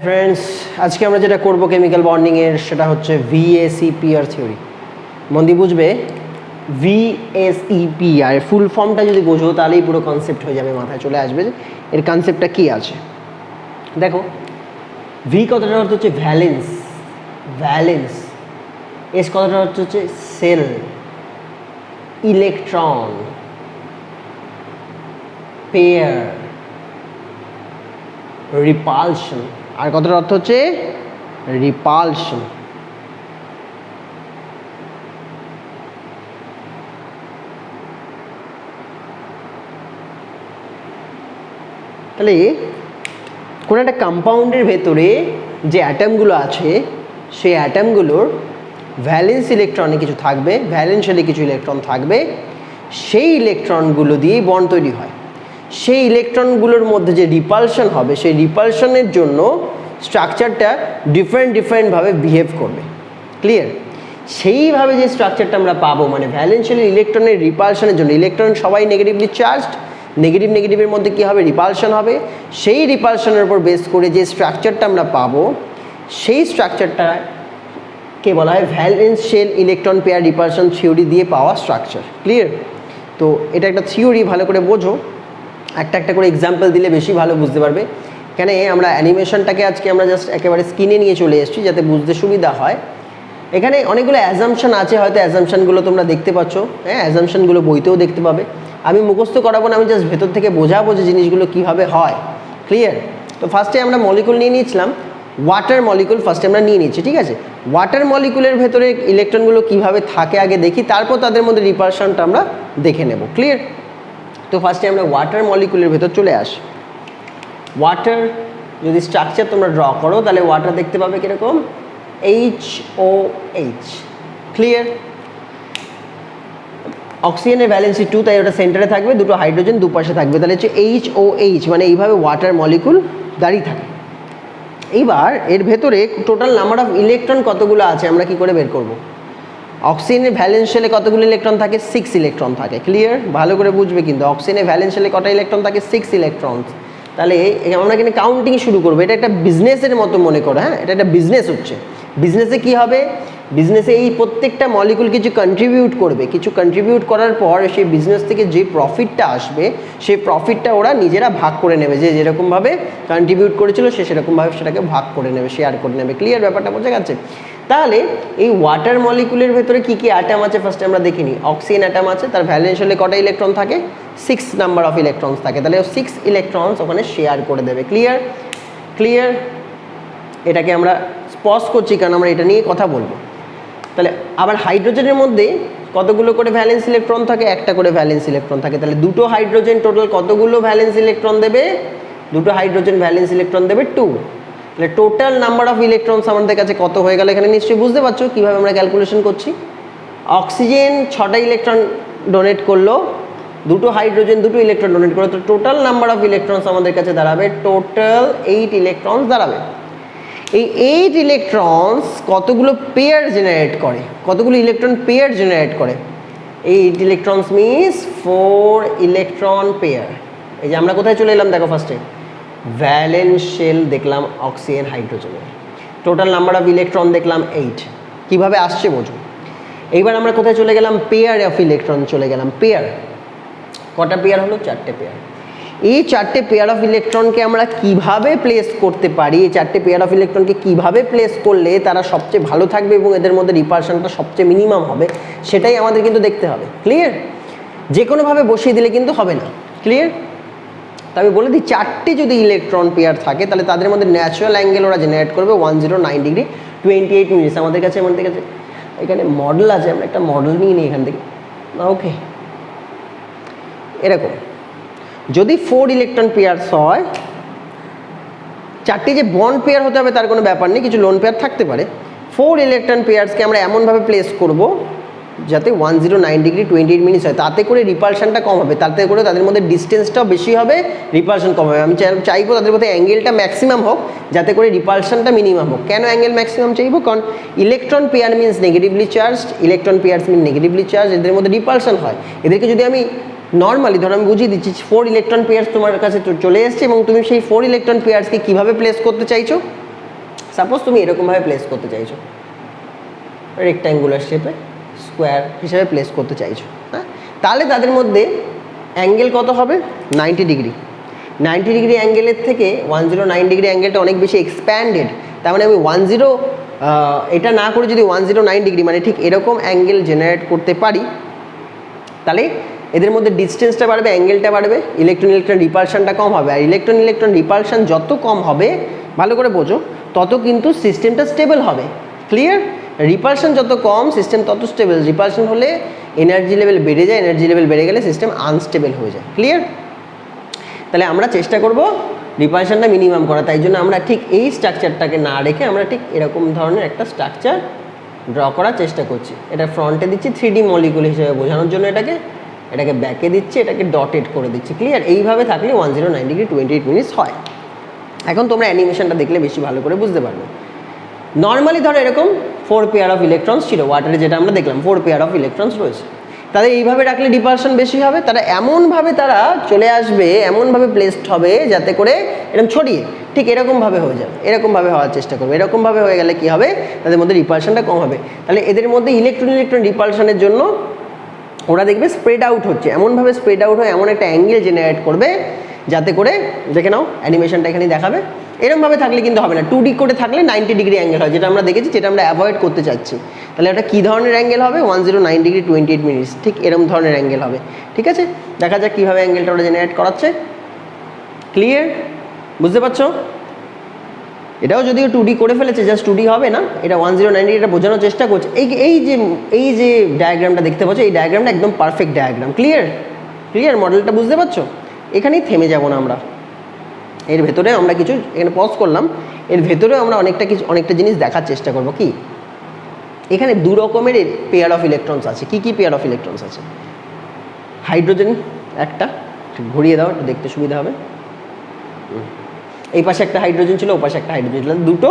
Friends, আজকে আমরা যেটা করব কেমিক্যাল বন্ডিংয়ের সেটা হচ্ছে VSEPR থিওরি। মন দিয়ে বুঝবে, VSEPR ফুল ফর্মটা যদি বোঝো তাহলেই পুরো কনসেপ্ট হয়ে যাবে, মাথায় চলে আসবে এর কনসেপ্টটা কী আছে। দেখো, ভি কথাটার অর্থ হচ্ছে ভ্যালেন্স, ভ্যালেন্স। এস কথাটার অর্থ হচ্ছে সেল, ইলেকট্রন, পেয়ার, রিপালশন। আর কথাটার অর্থ হচ্ছে রিপালশন। তাহলে কোনো একটা কম্পাউন্ডের ভেতরে যে অ্যাটমগুলো আছে সেই অ্যাটমগুলোর ভ্যালেন্স ইলেকট্রনে কিছু থাকবে, ভ্যালেন্সিয়ালি কিছু ইলেকট্রন থাকবে, সেই ইলেকট্রনগুলো দিয়েই বন্ড তৈরি হয়। সেই ইলেকট্রনগুলোর মধ্যে যে রিপালশন হবে সেই রিপালশনের জন্য স্ট্রাকচারটা ডিফারেন্টভাবে বিহেভ করবে। ক্লিয়ার? সেইভাবে যে স্ট্রাকচারটা আমরা পাবো, মানে ভ্যালেন্সিয়ালি ইলেকট্রনের রিপালশনের জন্য, ইলেকট্রন সবাই নেগেটিভলি চার্জড, নেগেটিভের মধ্যে কী হবে, রিপালশন হবে। সেই রিপালশনের উপর বেস করে যে স্ট্রাকচারটা আমরা পাবো সেই স্ট্রাকচারটাকে বলা হয় ভ্যালেন্সিয়াল ইলেকট্রন পেয়ার রিপালশন থিওরি দিয়ে পাওয়া স্ট্রাকচার। ক্লিয়ার? তো এটা একটা থিওরি, ভালো করে বোঝো। একটা করে এক্সাম্পল দিলে বেশি ভালো বুঝতে পারবে। এখানে আমরা অ্যানিমেশনটাকে আজকে আমরা জাস্ট একেবারে স্ক্রিনে নিয়ে চলে এসেছি যাতে বুঝতে সুবিধা হয়। এখানে অনেকগুলো অ্যাজাম্পশন আছে, হয়তো অ্যাজাম্পশনগুলো তোমরা দেখতে পাচ্ছ, হ্যাঁ, অ্যাজাম্পশনগুলো বইতেও দেখতে পাবে। আমি মুখস্থ করাবো না, আমি জাস্ট ভেতর থেকে বোঝাবো যে জিনিসগুলো কীভাবে হয়। ক্লিয়ার? তো ফার্স্টে আমরা মলিকুল নিয়ে নিয়েছিলাম, ওয়াটার মলিকুল ফার্স্টে আমরা নিয়ে নিচ্ছি, ঠিক আছে। ওয়াটার মলিকুলের ভেতরে ইলেকট্রনগুলো কীভাবে থাকে আগে দেখি, তারপর তাদের মধ্যে রিপালশনটা আমরা দেখে নেব। ক্লিয়ার? তো ফার্স্টে আমরা ওয়াটার মলিকুলের ভেতর চলে আসি। ওয়াটার যদি স্ট্রাকচার তোমরা ড্র করো তাহলে ওয়াটার দেখতে পাবে কীরকম, HOH। ক্লিয়ার? অক্সিজেনের ভ্যালেন্সি 2, তাই ওটা সেন্টারে থাকবে, দুটো হাইড্রোজেন দুপাশে থাকবে, তাহলে হচ্ছে HOH, মানে এইভাবে ওয়াটার মলিকুল দাঁড়িয়ে থাকে। এইবার এর ভেতরে টোটাল নাম্বার অফ ইলেকট্রন কতগুলো আছে আমরা কি করে বের করব। অক্সিজেনের ভ্যালেন্সিয়ালে কতগুলো ইলেকট্রন থাকে, 6 ইলেকট্রন থাকে। ক্লিয়ার? ভালো করে বুঝবে কিন্তু, অক্সিজেনের ভ্যালেন্সিয়ালে কটা ইলেকট্রন থাকে, 6 ইলেকট্রন। তাহলে আমরা এখানে কাউন্টিং শুরু করবো। এটা একটা বিজনেসের মতো মনে করো, হ্যাঁ, এটা একটা বিজনেস হচ্ছে। বিজনেসে কি হবে, বিজনেসে এই প্রত্যেকটা মলিকুল কিছু কন্ট্রিবিউট করবে, কিছু কন্ট্রিবিউট করার পর সেই বিজনেস থেকে যে প্রফিটটা আসবে সেই প্রফিটটা ওরা নিজেরা ভাগ করে নেবে, যে যেরকমভাবে কন্ট্রিবিউট করেছিল সে সেরকমভাবে সেটাকে ভাগ করে নেবে, শেয়ার করে নেবে। ক্লিয়ার? ব্যাপারটা বোঝা গেছে? তাহলে এই ওয়াটার মলিকুলের ভেতরে কী কী অ্যাটম আছে ফার্স্টে আমরা দেখে নিই। অক্সিজেন অ্যাটম আছে, তার ভ্যালেন্সিয়ালে কটা ইলেকট্রন থাকে, 6 নাম্বার অফ ইলেকট্রনস থাকে, তাহলে 6 ইলেকট্রনস ওখানে শেয়ার করে দেবে। ক্লিয়ার? ক্লিয়ার? এটাকে আমরা স্পষ্ট করছি কারণ আমরা এটা নিয়ে কথা বলবো। তাহলে আবার হাইড্রোজেনের মধ্যে কতগুলো করে ভ্যালেন্স ইলেকট্রন থাকে, একটা করে ভ্যালেন্স ইলেকট্রন থাকে, তাহলে দুটো হাইড্রোজেন টোটাল কতগুলো ভ্যালেন্স ইলেকট্রন দেবে, দুটো হাইড্রোজেন ভ্যালেন্স ইলেকট্রন দেবে 2। তাহলে টোটাল নাম্বার অফ ইলেকট্রনস আমাদের কাছে কত হয়ে গেল, এখানে নিশ্চয়ই বুঝতে পারছো কীভাবে আমরা ক্যালকুলেশন করছি। অক্সিজেন 6টা ইলেকট্রন ডোনেট করলো, দুটো হাইড্রোজেন দুটো ইলেকট্রন ডোনেট করলো, তো টোটাল নাম্বার অফ ইলেকট্রনস আমাদের কাছে দাঁড়াবে টোটাল 8 ইলেকট্রনস দাঁড়াবে। এই 8 ইলেকট্রনস কতগুলো পেয়ার জেনারেট করে, কতগুলো ইলেকট্রন পেয়ার জেনারেট করে, 8 ইলেকট্রনস মিনস 4 ইলেকট্রন পেয়ার। এই যে আমরা কোথায় চলে এলাম দেখো, ফার্স্টে ভ্যালেন্সিয়াল দেখলাম অক্সিজেন হাইড্রোজেনের, টোটাল নাম্বার অফ ইলেকট্রন দেখলাম 8। কীভাবে আসছে বোঝো। এইবার আমরা কোথায় চলে গেলাম, পেয়ার অফ ইলেকট্রন চলে গেলাম। পেয়ার কটা পেয়ার হলো, 4টে পেয়ার। এই 4টে পেয়ার অফ ইলেকট্রনকে আমরা কিভাবে প্লেস করতে পারি, এই 4টে পেয়ার অফ ইলেকট্রনকে কিভাবে প্লেস করলে তারা সবচেয়ে ভালো থাকবে এবং এদের মধ্যে রিপালশনটা সবচেয়ে মিনিমাম হবে, সেটাই আমাদের কিন্তু দেখতে হবে। ক্লিয়ার? যে কোনোভাবে বসিয়ে দিলে কিন্তু হবে না। ক্লিয়ার? তবে বলে দিই, 4টে যদি ইলেকট্রন পেয়ার থাকে তাহলে তাদের মধ্যে ন্যাচারাল অ্যাঙ্গেল ওরা জেনারেট করবে 109 ডিগ্রি 28 মিনিটস। আমাদের কাছে এখানে মডেল আছে, আমরা একটা মডেল নিয়ে নিই এখান থেকে। ওকে, এরকম যদি 4 ইলেকট্রন পেয়ার্স হয়, 4টে যে বন্ড পেয়ার হতে হবে তার কোনো ব্যাপার নেই, কিছু লোন পেয়ার থাকতে পারে। 4 ইলেকট্রন পেয়ার্সকে আমরা এমনভাবে প্লেস করব যাতে 109 ডিগ্রি 28 মিনিটস হয়, তাতে করে রিপালশনটা কম হবে, তাতে করে তাদের মধ্যে ডিস্টেন্সটাও বেশি হবে, রিপালশন কম হবে। আমি চাইবো তাদের মধ্যে অ্যাঙ্গেলটা ম্যাক্সিমাম হোক যাতে করে রিপালশনটা মিনিমাম হোক। কেন অ্যাঙ্গেল ম্যাক্সিমাম চাইবো, কারণ electron pair means negatively charged, electron pairs mean negatively charge, এদের মধ্যে রিপালশন হয়। এদেরকে যদি আমি নর্মালি ধরো আমি বুঝিয়ে দিচ্ছি, 4 ইলেকট্রন পেয়ার্স তোমার কাছে চলে এসছে এবং তুমি সেই 4 ইলেকট্রন পেয়ার্সকে কীভাবে প্লেস করতে চাইছো, সাপোজ তুমি এরকমভাবে প্লেস করতে চাইছো, রেক্ট্যাঙ্গুলার শেপে স্কোয়ার হিসাবে প্লেস করতে চাইছো, হ্যাঁ, তাহলে তাদের মধ্যে অ্যাঙ্গেল কত হবে? 90 ডিগ্রি। 90 ডিগ্রি অ্যাঙ্গেলের থেকে 109 ডিগ্রি অ্যাঙ্গেলটা অনেক বেশি এক্সপ্যান্ডেড। তার মানে আমি 10 এটা না করে যদি 109 ডিগ্রি মানে ঠিক এরকম অ্যাঙ্গেল জেনারেট করতে পারি, তাহলে এদের মধ্যে ডিস্টেন্সটা বাড়বে, অ্যাঙ্গেলটা বাড়বে, ইলেকট্রন রিপালশনটা কম হবে। আর ইলেকট্রন রিপালশন যত কম হবে, ভালো করে বোঝো, তত কিন্তু সিস্টেমটা স্টেবল হবে। ক্লিয়ার? রিপালশন যত কম সিস্টেম তত স্টেবল। রিপালশন হলে এনার্জি লেভেল বেড়ে যায়, এনার্জি লেভেল বেড়ে গেলে সিস্টেম আনস্টেবল হয়ে যায়। ক্লিয়ার? তাহলে আমরা চেষ্টা করব রিপালশনটা মিনিমাম করা। তাই জন্য আমরা ঠিক এই স্ট্রাকচারটাকে না রেখে আমরা ঠিক এরকম ধরনের একটা স্ট্রাকচার ড্র করার চেষ্টা করছি। এটা ফ্রন্টে দিচ্ছি 3D মলিকুল হিসেবে বোঝানোর জন্য, এটাকে ব্যাকে দিচ্ছি, এটাকে ডটেড করে দিচ্ছি। ক্লিয়ার? এইভাবে থাকলে 109 ডিগ্রি 28 মিনিটস হয়। এখন তোমরা অ্যানিমেশনটা দেখলে বেশি ভালো করে বুঝতে পারবে। নর্মালি ধরো এরকম 4 পেয়ার অফ ইলেকট্রনস ছিল ওয়াটারে, যেটা আমরা দেখলাম 4 পেয়ার অফ ইলেকট্রনস রয়েছে। তাদের এইভাবে রাখলে রিপালশন বেশি হবে। তারা এমনভাবে তারা চলে আসবে, এমনভাবে প্লেসড হবে যাতে করে এরকম ছড়িয়ে ঠিক এরকমভাবে হয়ে যাবে, এরকমভাবে হওয়ার চেষ্টা করবে। এরকমভাবে হয়ে গেলে কী হবে? তাদের মধ্যে রিপালশনটা কম হবে। তাহলে এদের মধ্যে ইলেকট্রন রিপালশনের জন্য ওরা দেখবে স্প্রেড আউট হচ্ছে, এমনভাবে স্প্রেড আউট হয়ে এমন একটা অ্যাঙ্গেল জেনারেট করবে যাতে করে, দেখে নাও অ্যানিমেশনটা এখানে দেখাবে, এরকমভাবে থাকলে কিন্তু হবে না। 2D করে থাকলে 90 ডিগ্রি অ্যাঙ্গেল হয়, যেটা আমরা দেখেছি, যেটা আমরা অ্যাভয়েড করতে চাচ্ছি। তাহলে এটা কী ধরনের অ্যাঙ্গেল হবে? 109 ডিগ্রি 28 মিনিটস, ঠিক এরকম ধরনের অ্যাঙ্গেল হবে। ঠিক আছে, দেখা যাক কীভাবে অ্যাঙ্গেলটা ওরা জেনারেট করাচ্ছে। ক্লিয়ার? বুঝতে পারছো? এটাও যদিও 2D করে ফেলেছে, জাস্ট 2D হবে না, এটা 109 ডিগ্রি, এটা বোঝানোর চেষ্টা করছে। এই যে ডায়াগ্রামটা দেখতে পাচ্ছ, এই ডায়াগ্রামটা একদম পারফেক্ট ডায়াগ্রাম। ক্লিয়ার? মডেলটা বুঝতে পারছো? এখানেই থেমে যাব না আমরা, এর ভেতরে আমরা কিছু এখানে পজ করলাম, এর ভেতরেও আমরা অনেকটা জিনিস দেখার চেষ্টা করব। কি? এখানে দু রকমের পেয়ার অফ ইলেকট্রনস আছে। কি পেয়ার অফ ইলেকট্রনস আছে? হাইড্রোজেন একটা, ঘুরিয়ে দাও একটু দেখতে সুবিধা হবে। এই পাশে একটা হাইড্রোজেন ছিল, ও পাশে একটা হাইড্রোজেন ছিল, দুটো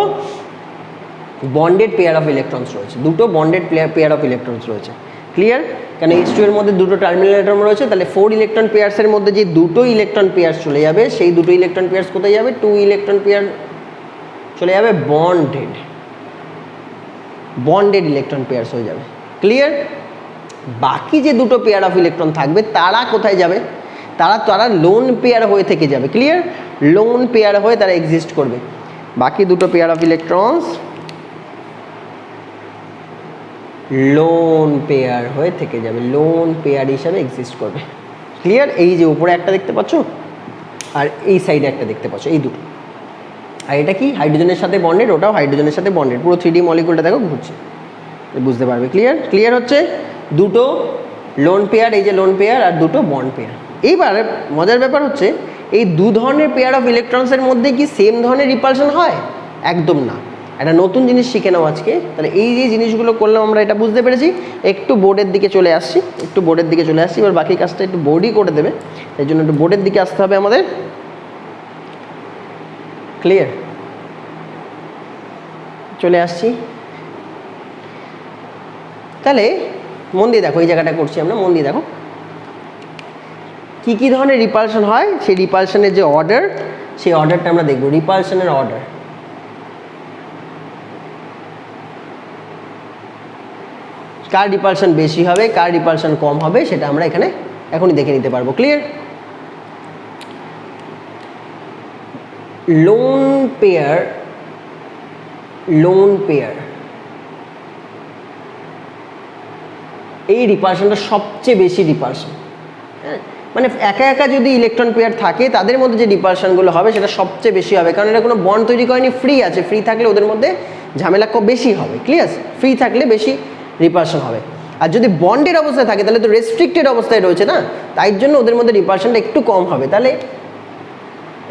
বন্ডেড পেয়ার অফ ইলেকট্রনস রয়েছে, দুটো বন্ডেড পেয়ার অফ ইলেকট্রনস রয়েছে। ক্লিয়ার? কারণ H2 এর মধ্যে দুটো টার্মিনাল অ্যাটম রয়েছে, তাহলে 4 ইলেকট্রন পেয়ার্সের মধ্যে যে দুটো ইলেকট্রন পেয়ার্স চলে যাবে, সেই দুটো ইলেকট্রন পেয়ার্স কোথায় যাবে? 2 ইলেকট্রন পেয়ার চলে যাবে বন্ডেড ইলেকট্রন পেয়ার্স হয়ে যাবে। ক্লিয়ার? বাকি যে দুটো পেয়ার অফ ইলেকট্রন থাকবে তারা কোথায় যাবে? তারা লোন পেয়ার হয়ে থেকে যাবে। ক্লিয়ার? লোন পেয়ার হয়ে তারা এক্সিস্ট করবে। বাকি দুটো pair of electrons lone pair হয়ে থেকে যাবে, লোন পেয়ার হিসাবে এক্সিস্ট করবে। ক্লিয়ার? এই যে উপরে একটা দেখতে পাচ্ছ আর এই সাইডে একটা দেখতে পাচ্ছ, এই দুটো। আর এটা কি? হাইড্রোজেনের সাথে বন্ডেড, ওটাও হাইড্রোজেনের সাথে বন্ডেড। পুরো 3D মলিকুলটা দেখো ঘুরছে, বুঝতে পারবে। ক্লিয়ার হচ্ছে? দুটো লোন পেয়ার, এই যে লোন পেয়ার, আর দুটো বন্ড পেয়ার। এইবার মজার ব্যাপার হচ্ছে, এই দু ধরনের পেয়ার অফ ইলেকট্রনসের মধ্যে কি সেম ধরনের রিপালশন হয়? একদম না। একটা নতুন জিনিস শিখে নাও আজকে। তাহলে এই যে জিনিসগুলো করলাম আমরা, এটা বুঝতে পেরেছি। একটু বোর্ডের দিকে চলে আসছি, এবার বাকি কাজটা একটু বোর্ডই করে দেবে, এই জন্য একটু বোর্ডের দিকে আসতে হবে আমাদের। ক্লিয়ার? চলে আসছি। তাহলে মন দিয়ে দেখো, এই জায়গাটা করছি আমরা, মন দিয়ে দেখো কি ধরনের রিপালশন হয়। সেই রিপালশনের যে অর্ডার, সেই অর্ডারটা আমরা দেখব। রিপালশনের অর্ডার, কার রিপালশন বেশি হবে, কার রিপালশন কম হবে, সেটা আমরা এখানে এখনই দেখে নিতে পারবো। ক্লিয়ার? লোন পেয়ার এই রিপালশনটা সবচেয়ে বেশি রিপালশন। হ্যাঁ, মানে একা যদি ইলেকট্রন পেয়ার থাকে, তাদের মধ্যে যে রিপালশনগুলো হবে সেটা সবচেয়ে বেশি হবে, কারণ এটা কোনো বন্ড তৈরি করেনি, ফ্রি আছে। ফ্রি থাকলে ওদের মধ্যে ঝামেলা বেশি হবে। ক্লিয়ার? ফ্রি থাকলে বেশি রিপালশন হবে। আর যদি বন্ডের অবস্থায় থাকে তাহলে তো রেস্ট্রিক্টেড অবস্থায় রয়েছে না, তাই জন্য ওদের মধ্যে রিপালশনটা একটু কম হবে। তাহলে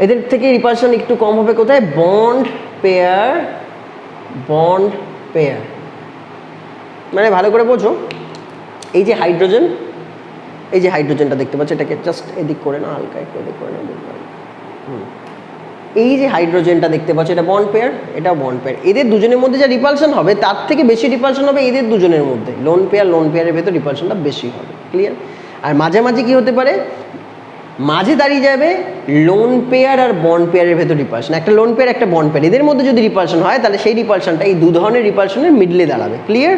এদের থেকে রিপালশন একটু কম হবে কোথায়? Bond pair. মানে ভালো করে বোঝো, এই যে হাইড্রোজেনটা দেখতে পাচ্ছ, এটাকে জাস্ট এদিক করে না, হালকা একটু এদিক করে না। এই যে হাইড্রোজেনটা দেখতে পাচ্ছ, এটা বন্ড পেয়ার, এটাও বন্ড পেয়ার। এদের দুজনের মধ্যে যা রিপালশন হবে তার থেকে বেশি রিপালশন হবে এদের দুজনের মধ্যে। লোন পেয়ারের ভেতর রিপালশনটা বেশি হবে। ক্লিয়ার? আর মাঝামাঝি কি হতে পারে? মাঝে দাঁড়িয়ে যাবে লোন পেয়ার আর বন্ড পেয়ারের ভেতর রিপালশন, একটা লোন পেয়ার একটা বন্ড পেয়ার, এদের মধ্যে যদি রিপালশন হয় তাহলে সেই রিপালশনটা এই দু ধরনের রিপালশনের মিডলে দাঁড়াবে। ক্লিয়ার?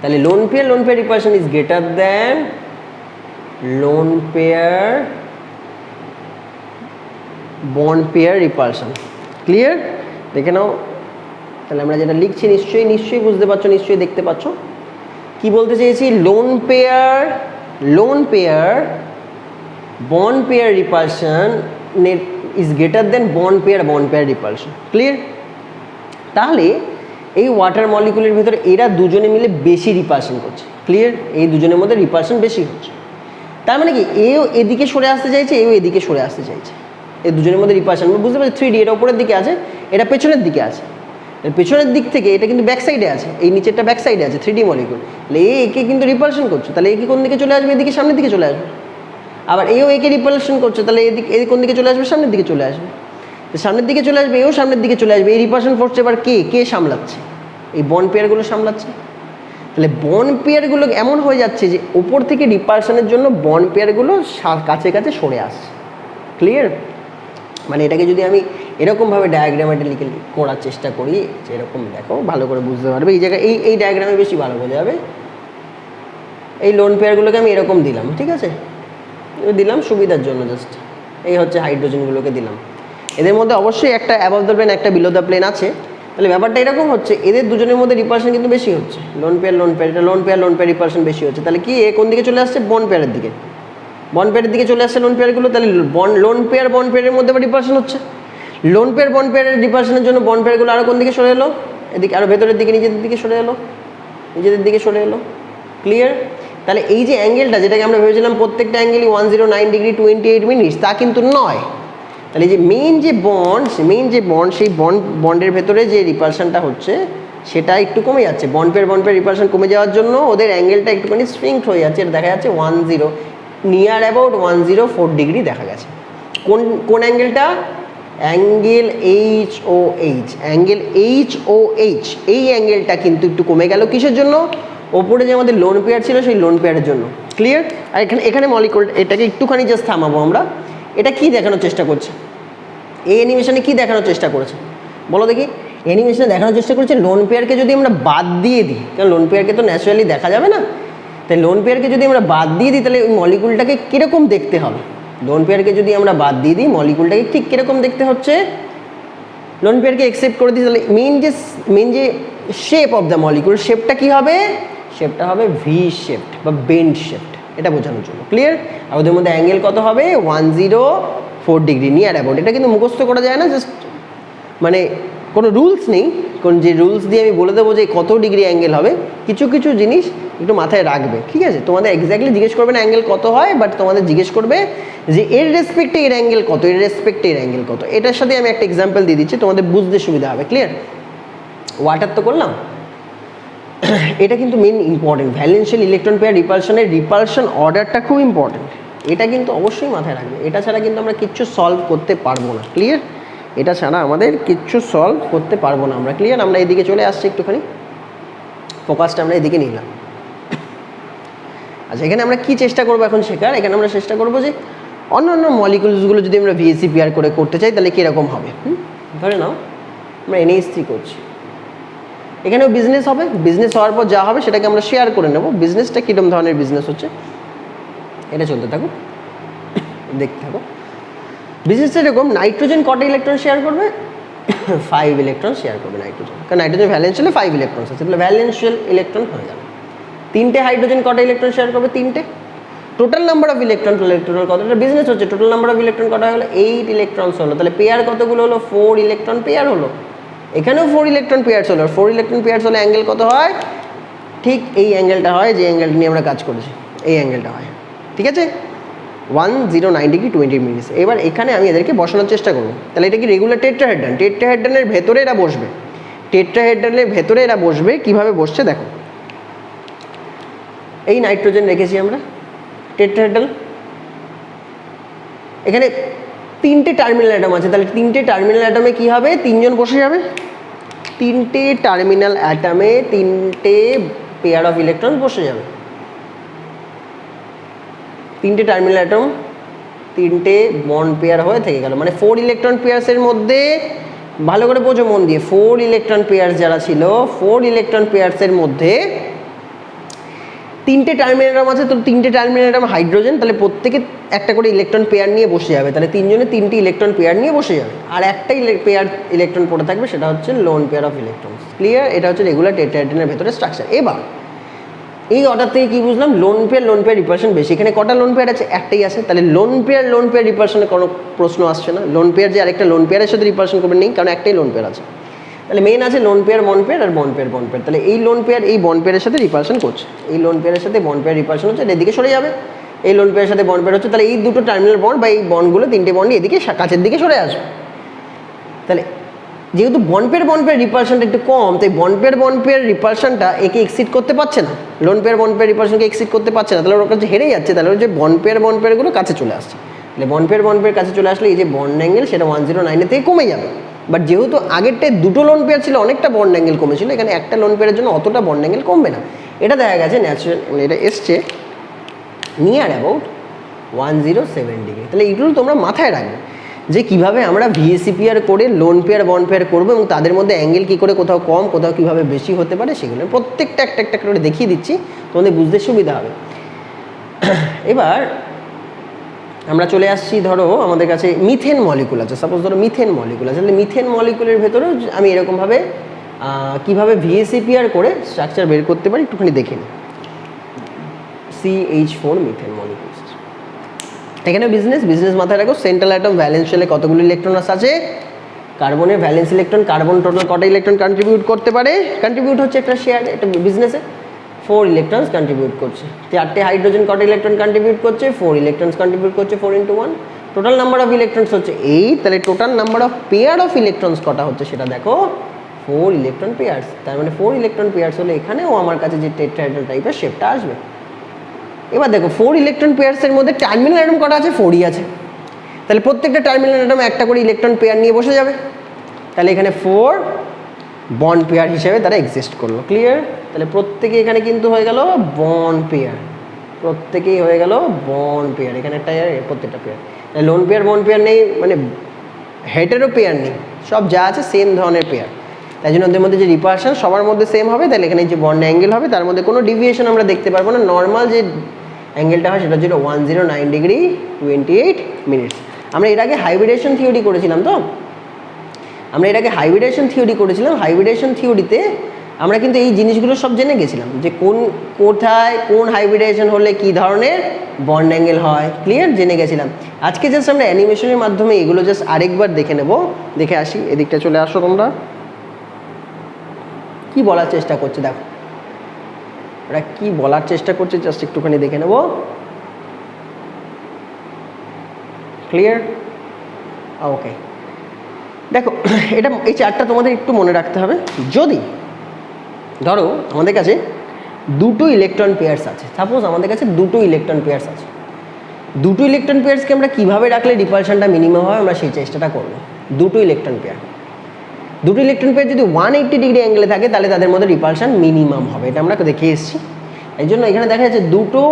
তাহলে lone pair repulsion is greater than lone pair bond pair repulsion. Clear? দেখে নাও তাহলে আমরা যেটা লিখছি নিশ্চয়ই বুঝতে পারছো, নিশ্চয়ই দেখতে পাচ্ছ কি বলতে চেয়েছি। Lone pair bond pair repulsion is greater than bond pair repulsion. Clear? তাহলে এই ওয়াটার মলিকুলের ভেতর এরা দুজনে মিলে বেশি রিপালশন করছে। ক্লিয়ার? এই দুজনের মধ্যে রিপালশন বেশি হচ্ছে, তার মানে কি এও এদিকে সরে আসতে চাইছে, এও এদিকে সরে আসতে চাইছে, এই দুজনের মধ্যে রিপালশন বুঝতে পারছি। 3D এটা উপরের দিকে আছে, এটা পেছনের দিকে আছে, পেছনের দিক থেকে এটা কিন্তু ব্যাক সাইডে আছে, এই নিচেরটা ব্যাক সাইডে আছে 3D মলিকুল। তাহলে একে কিন্তু রিপালশন করছে, তাহলে একে কোন দিকে চলে আসবে? এদিকে সামনের দিকে চলে আসবে। আবার এও একে রিপালশন করছে, তাহলে এদিকে কোন দিকে চলে আসবে? সামনের দিকে চলে আসবে। তো সামনের দিকে চলে আসবে, এও সামনের দিকে চলে আসবে। এই রিপালশন ফোর্স এবার কে সামলাচ্ছে? এই বন্ড পেয়ারগুলো সামলাচ্ছে। তাহলে বন্ড পেয়ারগুলো এমন হয়ে যাচ্ছে যে ওপর থেকে রিপালশনের জন্য বন্ড পেয়ারগুলো কাছে কাছে সরে আসছে। ক্লিয়ার? মানে এটাকে যদি আমি এরকমভাবে ডায়াগ্রামেটিক্যালি করার চেষ্টা করি, যেরকম দেখো ভালো করে বুঝতে পারবে। এই জায়গায় এই ডায়াগ্রামে বেশি ভালো বোঝা যাবে। এই লোন পেয়ারগুলোকে আমি এরকম দিলাম, ঠিক আছে, দিলাম সুবিধার জন্য, জাস্ট এই হচ্ছে হাইড্রোজেনগুলোকে দিলাম। এদের মধ্যে অবশ্যই একটা অ্যাবভ দ্য প্লেন একটা বিলো দ্য প্লেন আছে। তাহলে ব্যাপারটা এরকম হচ্ছে, এদের দুজনের মধ্যে রিপালশন কিন্তু বেশি হচ্ছে। লোন পেয়ার এটা লোন পেয়ার রিপালশন বেশি হচ্ছে। তাহলে কি এ কোন দিকে চলে আসছে? বন্ড পেয়ারের দিকে চলে আসছে লোন পেয়ারগুলো। তাহলে লোন পেয়ার বন্ড পেয়ারের মধ্যে রিপালশন হচ্ছে। লোন পেয়ার বন্ড পেয়ারের রিপালশনের জন্য বন্ড পেয়ারগুলো আরও কোন দিকে সরে এলো? এদিকে আরও ভেতরের দিকে নিজেদের দিকে সরে এলো। ক্লিয়ার? তাহলে এই যে অ্যাঙ্গেলটা, যেটাকে আমরা ভেবেছিলাম প্রত্যেকটা অ্যাঙ্গেলই 109 ডিগ্রি 28 মিনিটস, তা কিন্তু নয়। তাহলে যে মেইন যে বন্ড সেই বন্ডের ভেতরে যে রিপালশনটা হচ্ছে সেটা একটু কমে যাচ্ছে। বন্ড পেয়ার রিপালশন কমে যাওয়ার জন্য ওদের অ্যাঙ্গেলটা একটুখানি স্ট্রিংক হয়ে যাচ্ছে। এটা দেখা যাচ্ছে নিয়ার অ্যাবাউট 104 ডিগ্রি দেখা গেছে। কোন অ্যাঙ্গেলটা? অ্যাঙ্গেল HOH, এই অ্যাঙ্গেলটা কিন্তু একটু কমে গেল। কিসের জন্য? ওপরে যে আমাদের লোন পেয়ার ছিল সেই লোন পেয়ারের জন্য। ক্লিয়ার? আর এখানে মলিকুল এটাকে একটুখানি জাস্ট থামাবো আমরা। এটা কি দেখানোর চেষ্টা করছে? এই অ্যানিমেশনে কি দেখানোর চেষ্টা করেছে বলো দেখি? অ্যানিমেশনে দেখানোর চেষ্টা করছে লোন পেয়ারকে যদি আমরা বাদ দিয়ে দিই, কারণ লোন পেয়ারকে তো ন্যাচারালি দেখা যাবে না, তাই লোন পেয়ারকে যদি আমরা বাদ দিয়ে দিই তাহলে ওই মলিকুলটাকে কীরকম দেখতে হবে? লোন পেয়ারকে যদি আমরা বাদ দিয়ে দিই মলিকুলটাকে ঠিক কীরকম দেখতে হচ্ছে? লোন পেয়ারকে অ্যাকসেপ্ট করে দিই তাহলে মেইন যে শেপ অফ দ্য মলিকুল, শেপটা কী হবে? শেপটা হবে ভি শেপড বা বেন্ড শেপড, এটা বোঝানোর জন্য। ক্লিয়ার? আর ওদের মধ্যে অ্যাঙ্গেল কত হবে? 104 ডিগ্রি নিয়ার অ্যাবাউট। এটা কিন্তু মুখস্থ করা যায় না, জাস্ট মানে কোনো রুলস নেই, কোন যে রুলস দিয়ে আমি বলে দেবো যে কত ডিগ্রি অ্যাঙ্গেল হবে। কিছু জিনিস একটু মাথায় রাখবে, ঠিক আছে? তোমাদের এক্স্যাক্টলি জিজ্ঞেস করবে না অ্যাঙ্গেল কত হয়, বাট তোমাদের জিজ্ঞেস করবে যে এর রেসপেক্টে এর অ্যাঙ্গেল কত, এটার সাথে আমি একটা এক্সাম্পল দিয়ে দিচ্ছি, তোমাদের বুঝতে সুবিধা হবে। ক্লিয়ার? ওয়াটার তো করলাম, এটা কিন্তু main important. Valence shell electron pair repulsion অর্ডারটা খুব ইম্পর্টেন্ট, এটা কিন্তু অবশ্যই মাথায় রাখবে। এটা ছাড়া কিন্তু আমরা কিচ্ছু সলভ করতে পারবো না। ক্লিয়ার? এটা ছাড়া আমাদের কিচ্ছু সলভ করতে পারবো না আমরা। ক্লিয়ার? আমরা এদিকে চলে আসছি, একটুখানি ফোকাসটা আমরা এদিকে নিলাম। আচ্ছা, এখানে আমরা কি চেষ্টা করবো এখন শেখার? এখানে আমরা চেষ্টা করবো যে অন্যান্য মলিকুলসগুলো যদি আমরা ভিএসি পেয়ার করে করতে চাই তাহলে কীরকম হবে। ধরে নাও আমরা NH3 করছি, এখানেও বিজনেস হবে। বিজনেস হওয়ার পর যা হবে সেটাকে আমরা শেয়ার করে নেব। বিজনেসটা কীরকম ধরনের বিজনেস হচ্ছে এটা চলতে থাকুক, দেখতে থাকো। বিজনেসটা এরকম, নাইট্রোজেন কটা ইলেকট্রন শেয়ার করবে? 5 ইলেকট্রন শেয়ার করবে নাইট্রোজেন, কারণ নাইট্রোজেন ভ্যালেন্সিয়ালে 5 ইলেকট্রন আছে, তাহলে ভ্যালেন্সিয়াল ইলেকট্রন হয়ে যাবে। 3টে হাইড্রোজেন কটা ইলেকট্রন শেয়ার করবে? 3টে। টোটাল নাম্বার অফ ইলেকট্রন কত? এটা বিজনেস হচ্ছে, টোটাল নাম্বার অফ ইলেকট্রন কটা হলো? 8 ইলেকট্রনস হলো। তাহলে পেয়ার কতগুলো হলো? 4 ইলেকট্রন পেয়ার হলো। এখানেও 4 ইলেকট্রন পেয়ারস হলো। 4 ইলেকট্রন পেয়ারস হলে অ্যাঙ্গেল কত হয়? ঠিক এই অ্যাঙ্গেলটা হয়, যে অ্যাঙ্গেলটা নিয়ে আমরা কাজ করেছি, এই অ্যাঙ্গেলটা হয়। ঠিক আছে? 109 ডিগ্রি 20 মিনিটস। এবার এখানে আমি এদেরকে বসানোর চেষ্টা করবো। তাহলে এটা কি রেগুলার টেট্রাহেড্রান? টেট্রাহেড্রানের ভেতরে এরা বসবে। টেট্রাহেড্রানের ভেতরে এরা বসবে। কিভাবে বসছে দেখো, এই নাইট্রোজেন রেখেছি আমরা টেট্রাহেড্রাল, এখানে 3টে টার্মিনাল অ্যাটম আছে। তাহলে 3টে টার্মিনাল অ্যাটমে কী হবে? 3 জন বসে যাবে। 3টে টার্মিনাল অ্যাটমে 3টে পেয়ার অফ ইলেকট্রন বসে যাবে। 3টে টার্মিনাল অ্যাটম তিনটে বন্ড পেয়ার হয়ে থেকে গেল, মানে 4 ইলেকট্রন পেয়ার্সের মধ্যে ভালো করে বোঝো মন দিয়ে, 4 ইলেকট্রন পেয়ার্স যারা ছিল 4 ইলেকট্রন পেয়ার্সের মধ্যে তিনটে টার্মিনাল আছে, তো তিনটে টার্মিনাল হাইড্রোজেন, তাহলে প্রত্যেকে একটা করে ইলেকট্রন পেয়ার নিয়ে বসে যাবে, তাহলে তিনজনে তিনটি ইলেকট্রন পেয়ার নিয়ে বসে যাবে, আর একটা পেয়ার ইলেকট্রন পড়ে থাকবে, সেটা হচ্ছে lone pair of electrons. Clear? এটা হচ্ছে রেগুলার টেট্রাহেড্রনের ভেতরে স্ট্রাকচার। এবার এই অর্ডার থেকে কি বুঝলাম, লোন পেয়ার রিপালশন বেশি। এখানে কটা লোন পেয়ার আছে? একটাই আছে, তাহলে লোন পেয়ার রিপালশনের কোনো প্রশ্ন আসছে না। লোন পেয়ার যে আরেকটা লোন পেয়ারের সাথে রিপালশন করবে নেই, কারণ একটাই লোন পেয়ার আছে। তাহলে মেন আছে লোন পেয়ার বন্ড পেয়ার আর বন্ড পেয়ার। তাহলে এই লোন পেয়ার এই বন্ড পেয়ারের সাথে রিপালশন করছে, এই লোন পেয়ারের সাথে বন্ড পেয়ার রিপালশন হচ্ছে, এদিকে সরে যাবে। এই লোন পেয়ারের সাথে বন্ড পেয়ার হচ্ছে, তাহলে এই দুটো টার্মিনাল বন্ড বা এই বন্ডগুলো তিনটে বন্ডই এদিকে কাছের দিকে সরে আসবে। তাহলে যেহেতু বন্ড পেয়ার রিপালশনটা একটু কম, তাই বন্ড পেয়ার রিপালশনটা একে এক্সিড করতে পারছে না, লোন পেয়ার রিপালশনকে এক্সিড করতে পারছে না, তাহলে ওর কাছে হেরে যাচ্ছে। তাহলে ওর যে বন্ড পেয়ারগুলো কাছে চলে আসছে, তাহলে বন্ড পেয়ার কাছে চলে আসলে এই যে বন্ড অ্যাঙ্গেল সেটা 109 থেকে কমে যাবে। বাট যেহেতু আগেরটায় দুটো লোন পেয়ার ছিল, অনেকটা বন্ড অ্যাঙ্গেল কমেছিল, এখানে একটা লোন পেয়ারের জন্য অতটা বন্ড অ্যাঙ্গেল কমবে না। এটা দেখা গেছে ন্যাচারাল, এটা এসছে নিয়ার অ্যাবাউট 107 ডিগ্রি। তাহলে এইগুলো তোমরা মাথায় রাখবে যে কীভাবে আমরা ভিএসিপিআর করে লোন পেয়ার বন্ড পেয়ার করবো এবং তাদের মধ্যে অ্যাঙ্গেল কী করে কোথাও কম কোথাও কীভাবে বেশি হতে পারে সেগুলো প্রত্যেকটা একটা করে দেখিয়ে দিচ্ছি, তোমাদের বুঝতে সুবিধা হবে। এবার আমরা চলে আসছি, ধরো আমাদের কাছে মিথেন মলিকুল আছে, সাপোজ ধরো মিথেন মলিকুল আছে, তাহলে মিথেন মলিকুলের ভেতরেও আমি এরকমভাবে কীভাবে ভিএসিপিআর করে স্ট্রাকচার বের করতে পারি একটুখানি দেখে নিই। CH4 মিথেন মলিকুল, এখানে বিজনেস মাথায় রাখো। সেন্ট্রাল অ্যাটম ভ্যালেন্স শেলে কতগুলো ইলেকট্রন আছে? কার্বনের ভ্যালেন্স ইলেকট্রন, কার্বন টোটাল কটা ইলেকট্রন কন্ট্রিবিউট করতে পারে? কন্ট্রিবিউট হচ্ছে একটা শেয়ার, এটা বিজনেসে 4 ইলেকট্রনস কন্ট্রিবিউট করছে। 4টে হাইড্রোজেন কটা ইলেকট্রন কন্ট্রিবিউট করছে? 4 ইলেকট্রনস কন্ট্রিবিউট করছে, 4 × 1। টোটাল নাম্বার অফ ইলেকট্রনস হচ্ছে 8, তাহলে total number of pair of electrons কটা হচ্ছে সেটা দেখো, 4 ইলেকট্রন পেয়ার্স। তার মানে 4 ইলেকট্রন পেয়ার্স হলে এখানেও আমার কাছে যে টেট্রাহেড্রাল টাইপের শেপটা আসবে। এবার দেখো 4 ইলেকট্রন পেয়ার্সের মধ্যে টার্মিনাল অ্যাটম কটা আছে? 4ই আছে, তাহলে প্রত্যেকটা টার্মিনাল অ্যাটম একটা করে ইলেকট্রন পেয়ার নিয়ে বসে যাবে, তাহলে এখানে 4 বন্ড পেয়ার হিসেবে তারা এক্সিস্ট করলো। ক্লিয়ার? তাহলে প্রত্যেকে এখানে কিন্তু হয়ে গেল বন্ড পেয়ার, প্রত্যেকেই হয়ে গেল বন্ড পেয়ার, এখানে একটা প্রত্যেকটা পেয়ার। তাহলে লোন পেয়ার বন্ড পেয়ার নেই, মানে হেটেরও পেয়ার নেই, সব যা আছে সেম ধরনের পেয়ার, তাই জন্য ওদের মধ্যে যে রিপালশন সবার মধ্যে সেম হবে। তাহলে এখানে যে বন্ড অ্যাঙ্গেল হবে তার মধ্যে কোনো ডিভিয়েশন আমরা দেখতে পারবো না, নর্মাল যে অ্যাঙ্গেলটা হয় সেটা হচ্ছে 109 ডিগ্রি 28 মিনিটস। আমরা এর আগে হাইব্রিডেশন থিওরি করেছিলাম, তো আমরা এর আগে হাইব্রিডেশন থিওরিতে আমরা কিন্তু এই জিনিসগুলো সব জেনে গেছিলাম যে কোথায় কোন হাইব্রিডেশন হলে কি ধরনের বন্ড অ্যাঙ্গেল হয়, ক্লিয়ার জেনে গেছিলাম। আজকে জাস্ট আমরা অ্যানিমেশনের মাধ্যমে এগুলো জাস্ট আরেকবার দেখে নেব, দেখে আসি। এদিকটা চলে আসো, তোমরা কি বলার চেষ্টা করছে দেখো, ওরা কি বলার চেষ্টা করছে জাস্ট একটুখানি দেখে নেব। ক্লিয়ার? ওকে, দেখো এটা এই চার্টটা তোমাদের একটু মনে রাখতে হবে। যদি ধরো আমাদের কাছে দুটো ইলেকট্রন পেয়ার্স আছে, সাপোজ আমাদের কাছে দুটো ইলেকট্রন পেয়ার্স আছে, দুটো ইলেকট্রন পেয়ার্সকে আমরা কীভাবে রাখলে রিপালশনটা মিনিমাম হয় আমরা সেই চেষ্টাটা করবো। দুটো ইলেকট্রন পেয়ার যদি 180 ডিগ্রি অ্যাঙ্গেলে থাকে তাহলে তাদের মধ্যে রিপালশন মিনিমাম হবে, এটা আমরা দেখে এসেছি। এই জন্য এখানে দেখা যাচ্ছে দুটো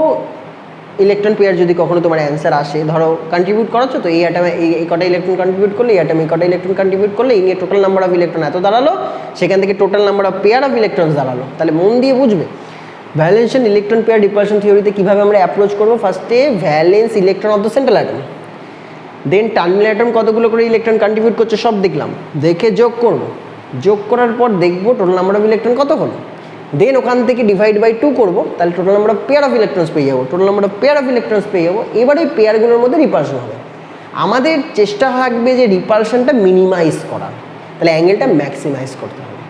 ইলেকট্রন পেয়ার যদি কখনো তোমার অ্যান্সার আসে, ধরো কন্ট্রিবিউট করাচ্ছ, তো এই অ্যাটমে এই কটা ইলেকট্রন কন্ট্রিবিউট করলে, এই অ্যাটমে এই কটা ইলেকট্রন কন্ট্রিবিউট করলে, এই নিয়ে টোটাল নাম্বার অফ ইলেকট্রন এত দাঁড়ালো, সেখান থেকে total number of pair of electrons দাঁড়ালো। তাহলে মন দিয়ে বুঝবে valence and electron pair repulsion থিওরিতে কীভাবে আমরা অ্যাপ্রোচ করবো। ফার্স্টে valence electron of the central atom, then terminal atom কতগুলো করে ইলেকট্রন কন্ট্রিবিউট করছে সব দেখলাম, দেখে যোগ করবো, যোগ করার পর দেখবো টোটাল নাম্বার অফ ইলেকট্রন কত হলো, দেন ওখান থেকে ডিভাইড বাই 2 করবো, তাহলে total number of pair of electrons পেয়ে যাবো, পেয়ে যাবো। এবার ওই পেয়ারগুলোর মধ্যে রিপালশন হবে। আমাদের চেষ্টা থাকবে যে রিপালশনটা মিনিমাইজ করার, তাহলে অ্যাঙ্গেলটা ম্যাক্সিমাইজ করতে হবে।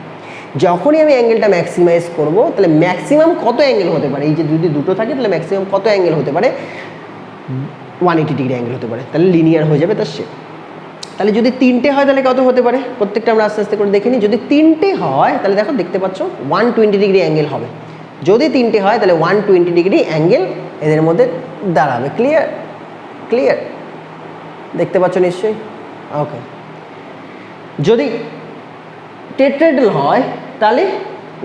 যখনই আমি অ্যাঙ্গেলটা ম্যাক্সিমাইজ করবো তাহলে ম্যাক্সিমাম কত অ্যাঙ্গেল হতে পারে, এই যে যদি দুটো থাকে তাহলে ম্যাক্সিমাম কত অ্যাঙ্গেল হতে পারে, 180 ডিগ্রি অ্যাঙ্গেল হতে পারে, তাহলে লিনিয়ার হয়ে যাবে তার শেপ। তাহলে যদি 3টে হয় তাহলে কত হতে পারে, প্রত্যেকটা আমরা আস্তে আস্তে করে দেখে নিই। যদি 3টে হয় তাহলে দেখো দেখতে পাচ্ছ 120 ডিগ্রি অ্যাঙ্গেল হবে। যদি 3টে হয় তাহলে 120 ডিগ্রি অ্যাঙ্গেল এদের মধ্যে দাঁড়াবে। ক্লিয়ার দেখতে পাচ্ছ নিশ্চয়ই? ওকে, যদি টেট্রাহেড্রাল হয় তাহলে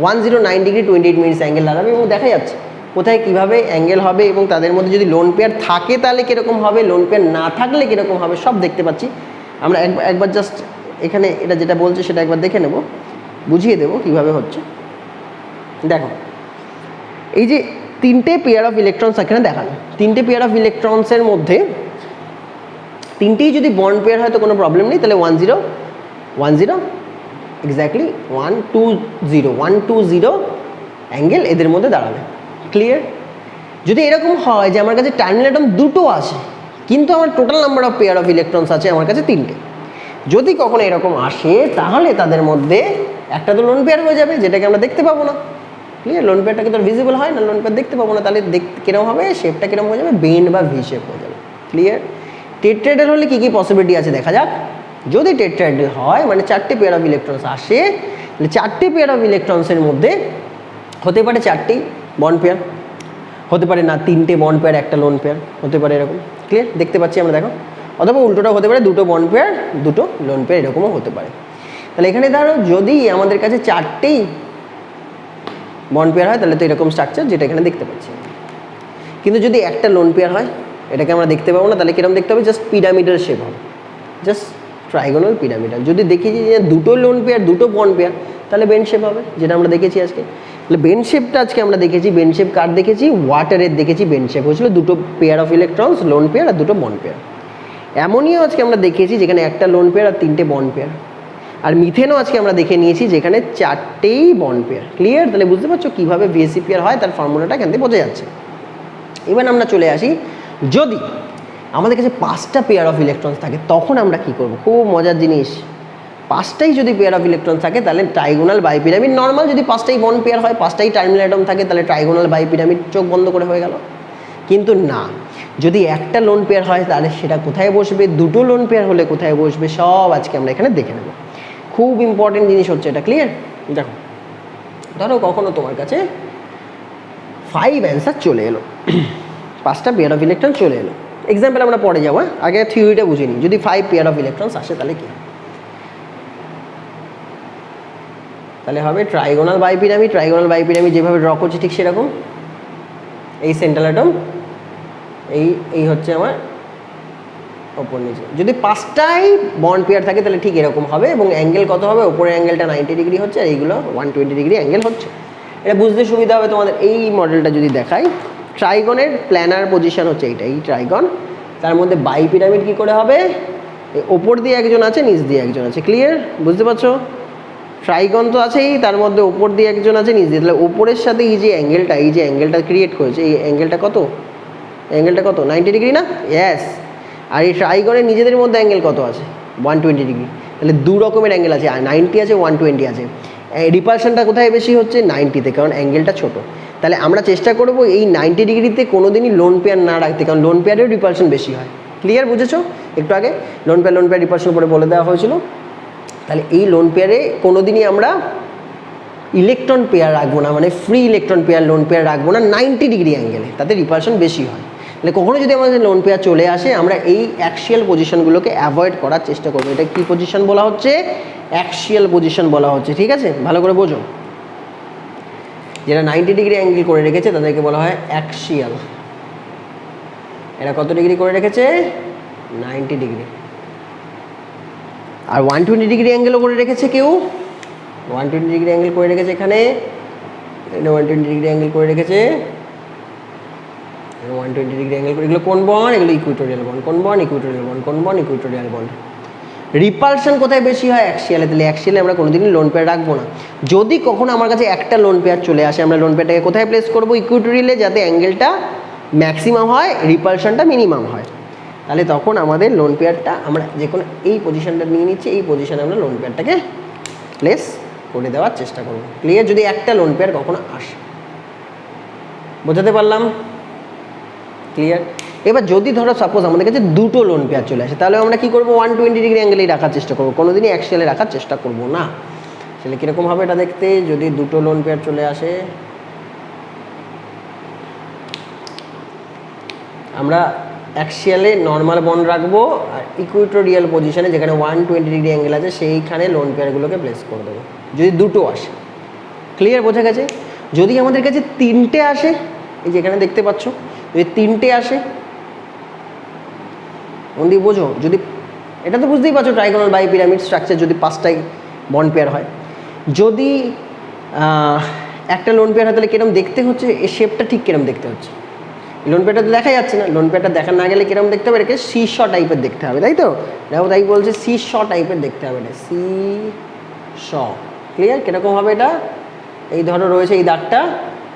109 ডিগ্রি 28 মিনিটস অ্যাঙ্গেল দাঁড়াবে এবং দেখা যাচ্ছে কোথায় কিভাবে অ্যাঙ্গেল হবে এবং তাদের মধ্যে যদি লোন পেয়ার থাকে তাহলে কীরকম হবে, লোন পেয়ার না থাকলে কীরকম হবে, সব দেখতে পাচ্ছি আমরা। একবার জাস্ট এখানে এটা যেটা বলছে সেটা একবার দেখে নেব, বুঝিয়ে দেবো কীভাবে হচ্ছে। দেখো এই যে তিনটে পেয়ার অফ ইলেকট্রনস এখানে দেখানো, তিনটে পেয়ার অফ ইলেকট্রনসের মধ্যে তিনটেই যদি বন্ড পেয়ার হয় তো কোনো প্রবলেম নেই, তাহলে 1 0 1 0 এক্স্যাক্টলি 1 2 0 1 2 0 অ্যাঙ্গেল এদের মধ্যে দাঁড়াবে। ক্লিয়ার? যদি এরকম হয় যে আমার কাছে টার্মিনাল অ্যাটম দুটো আছে কিন্তু আমার total number of pair of electrons আছে আমার কাছে তিনটে, যদি কখনো এরকম আসে তাহলে তাদের মধ্যে একটা তো লোন পেয়ার হয়ে যাবে যেটাকে আমরা দেখতে পাবো না। ক্লিয়ার? লোন পেয়ারটাকে তো ভিজিবল হয় না, লোন পেয়ার দেখতে পাবো না, তাহলে কিরকম হবে, শেপটা কিরকম হয়ে যাবে, বেন্ড বা ভি শেপ হয়ে যাবে। ক্লিয়ার? টেট্রাহেড্রাল হলে কী কী পসিবিলিটি আছে দেখা যাক। যদি টেট্রাহেড্রাল হয় মানে চারটে পেয়ার অফ ইলেকট্রনস আসে, তাহলে চারটে পেয়ার অফ ইলেকট্রনসের মধ্যে হতে পারে চারটেই বন্ড পেয়ার, হতে পারে না তিনটে বন্ড পেয়ার একটা লোন পেয়ার, হতে পারে এরকম। ক্লিয়ার? দেখতে পাচ্ছি আমরা, দেখো। অথবা উল্টোটাও হতে পারে, দুটো বন্ড পেয়ার দুটো লোন পেয়ার এরকমও হতে পারে। তাহলে এখানে ধরো যদি আমাদের কাছে চারটেই বন্ড পেয়ার হয় তাহলে তো এরকম স্ট্রাকচার যেটা এখানে দেখতে পাচ্ছি। কিন্তু যদি একটা লোন পেয়ার হয় এটাকে আমরা দেখতে পাবো না, তাহলে কিরকম দেখতে হবে, জাস্ট পিরামিডাল শেপ হবে, জাস্ট ট্রাইগোনাল পিরামিডাল। যদি দেখি যে দুটো লোন পেয়ার দুটো বন্ড পেয়ার তাহলে বেন্ড শেপ হবে, যেটা আমরা দেখেছি আজকে। তাহলে বেন্ড শেপটা আজকে আমরা দেখেছি, বেন্ড শেপ কার দেখেছি, ওয়াটারের দেখেছি। বেন্ড শেপ হয়েছিল দুটো pair of electrons, lone pair আর দুটো বন্ড পেয়ার। অ্যামোনিয়াও আজকে আমরা দেখেছি যেখানে একটা লোন পেয়ার আর তিনটে বন্ড পেয়ার। আর মিথেনও আজকে আমরা দেখে নিয়েছি যেখানে চারটেই বন্ড পেয়ার। ক্লিয়ার? তাহলে বুঝতে পারছো কীভাবে ভিএসি পেয়ার হয়, তার ফর্মুলাটা এখান থেকে বোঝা যাচ্ছে। এবার আমরা চলে আসি, যদি আমাদের কাছে 5টা পেয়ার অফ ইলেকট্রনস থাকে তখন আমরা কি করব, খুব মজার জিনিস। 5টাই যদি পেয়ার অফ ইলেকট্রন থাকে তাহলে ট্রাইগোনাল বাইপিরামিড নর্মাল। যদি 5টাই বন্ড পেয়ার হয়, 5টাই টার্মিনাল অ্যাটম থাকে তাহলে ট্রাইগোনাল বাইপিরামিড, চোখ বন্ধ করে হয়ে গেল। কিন্তু না, যদি একটা লোন পেয়ার হয় তাহলে সেটা কোথায় বসবে, দুটো লোন পেয়ার হলে কোথায় বসবে, সব আজকে আমরা এখানে দেখে নেব। খুব ইম্পর্টেন্ট জিনিস হচ্ছে এটা। ক্লিয়ার? দেখো ধরো কখনো তোমার কাছে 5 অ্যান্সার চলে এলো, 5টা পেয়ার অফ ইলেকট্রন চলে এলো। এক্সাম্পল আমরা পরে যাবো, আগে থিওরিটা বুঝে নিই। যদি 5 পেয়ার অফ ইলেকট্রনস আসে তাহলে কি, তাহলে হবে ট্রাইগোনাল বাইপিরামিড। ট্রাইগোনাল বাইপিরামিড যেভাবে ড্র করছি ঠিক সেরকম, এই সেন্ট্রাল অ্যাটম, এই হচ্ছে আমার ওপর নিচে। যদি 5টাই বন্ড পেয়ার থাকে তাহলে ঠিক এরকম হবে, এবং অ্যাঙ্গেল কত হবে, ওপরের অ্যাঙ্গেলটা 90 ডিগ্রি হচ্ছে আর এইগুলো 120 ডিগ্রি অ্যাঙ্গেল হচ্ছে। এটা বুঝতে সুবিধা হবে তোমাদের। এই মডেলটা যদি দেখাই, ট্রাইগনের প্ল্যানার পজিশন হচ্ছে এইটা, এই ট্রাইগন, তার মধ্যে বাইপিরামিড কী করে হবে, ওপর দিয়ে একজন আছে নিচ দিয়ে একজন আছে। ক্লিয়ার? বুঝতে পারছো? ট্রাইগন তো আছেই, তার মধ্যে ওপর দিয়ে একজন আছে নিচ দিয়ে, তাহলে ওপরের সাথে এই যে অ্যাঙ্গেলটা ক্রিয়েট করেছে, এই অ্যাঙ্গেলটা কত, 90 ডিগ্রি না? ইয়েস। আর এই ট্রাইগনের নিজেদের মধ্যে অ্যাঙ্গেল কত আছে, 120 ডিগ্রি। তাহলে দু রকমের অ্যাঙ্গেল আছে, 90 আছে 120 আছে। রিপালশনটা কোথায় বেশি হচ্ছে, 90-তে, কারণ অ্যাঙ্গেলটা ছোট। তাহলে আমরা চেষ্টা করব এই 90 ডিগ্রিতে কোনো দিনই লোন পেয়ার না রাখতে, কারণ লোন পেয়ারেও রিপালশন বেশি হয়। ক্লিয়ার? বুঝেছো? একটু আগে লোন পেয়ার রিপালশন করে বলে দেওয়া হয়েছিল। তাহলে এই লোন পেয়ারে কোনো দিনই আমরা ইলেকট্রন পেয়ার রাখবো না, মানে free electron pair lone pair রাখবো না 90 ডিগ্রি অ্যাঙ্গেলে, তাতে রিপালশন বেশি হয়। তাহলে কখনো যদি আমাদের লোন পেয়ার চলে আসে আমরা এই অ্যাক্সিয়াল পজিশনগুলোকে অ্যাভয়েড করার চেষ্টা করবো। এটা কী পজিশন বলা হচ্ছে, অ্যাক্সিয়াল পজিশন বলা হচ্ছে। ঠিক আছে? ভালো করে বোঝো। যারা 90 ডিগ্রি অ্যাঙ্গেল করে রেখেছে তাদেরকে বলা হয় অ্যাক্সিয়াল। এরা কত ডিগ্রি করে রেখেছে, 90 ডিগ্রি। আর 120 ডিগ্রি অ্যাঙ্গেলও করে রেখেছে কেউ, 120 ডিগ্রি অ্যাঙ্গেল করে রেখেছে এখানে, 120 ডিগ্রি অ্যাঙ্গেল করে রেখেছে, 120 ডিগ্রি অ্যাঙ্গেল করে। এগুলো কোন বন্ড, এগুলো ইকুইটোরিয়াল বন্ড। কোন বন্ড, ইকুইটোরিয়াল বন্ড। কোন বন্ড, ইকুইটোরিয়াল বন্ড। রিপালশন কোথায় বেশি হয়, অ্যাক্সিয়ালে। তাহলে অ্যাক্সিয়ালে আমরা কোনোদিনই লোন পেয়ার রাখবো না। যদি কখনো আমার কাছে একটা লোন পেয়ার চলে আসে, আমরা লোন পেয়ারটাকে কোথায় প্লেস করবো, ইকুইটোরিয়ালে, যাতে অ্যাঙ্গেলটা ম্যাক্সিমাম হয়, রিপালশনটা মিনিমাম হয়। তাহলে তখন আমাদের লোন পেয়ারটা আমরা যে কোনো এই পজিশনটা নিয়ে নিচ্ছি, এই পজিশনে আমরা লোন পেয়ারটাকে প্লেস করে দেওয়ার চেষ্টা করব। ক্লিয়ার? যদি একটা লোন পেয়ার কখনো আসে, বোঝাতে পারলাম? ক্লিয়ার? এবার যদি ধরো সাপোজ আমাদের কাছে দুটো লোন পেয়ার চলে আসে, তাহলে আমরা কী করবো, 120 ডিগ্রি অ্যাঙ্গেলেই রাখার চেষ্টা করবো, কোনোদিনই অ্যাক্সিয়ালে রাখার চেষ্টা করবো না। তাহলে কীরকম হবে এটা দেখতে, যদি দুটো লোন পেয়ার চলে আসে, আমরা অ্যাক্সিয়ালে নর্মাল বন্ড রাখবো, আর ইকুইটোরিয়াল পজিশনে যেখানে 120 ডিগ্রি অ্যাঙ্গেল আছে সেইখানে লোন পেয়ারগুলোকে প্লেস করে দেবো, যদি দুটো আসে। ক্লিয়ার? বোঝা গেছে? যদি আমাদের কাছে তিনটে আসে এই যে এখানে দেখতে পাচ্ছ, যদি 3টে আসে, মন দিয়ে বোঝো, যদি এটা তো বুঝতেই পারছো ট্রাইগোনাল বাই পিরামিড স্ট্রাকচার যদি 5টাই বন্ড পেয়ার হয়, যদি একটা লোন পেয়ার হয় তাহলে কিরম দেখতে হচ্ছে, এই শেপটা ঠিক কিরম দেখতে হচ্ছে। লোন পেয়ারটা তো দেখা যাচ্ছে না, লোন পেয়ারটা দেখা না গেলে কিরম দেখতে হবে, এটাকে সি শ টাইপের দেখতে হবে, তাই তো? দেখো তাই বলছে সি শ টাইপের দেখতে হবে, এটা সি শ। ক্লিয়ার? কীরকম হবে এটা? এই ধরো রয়েছে এই দাগটা,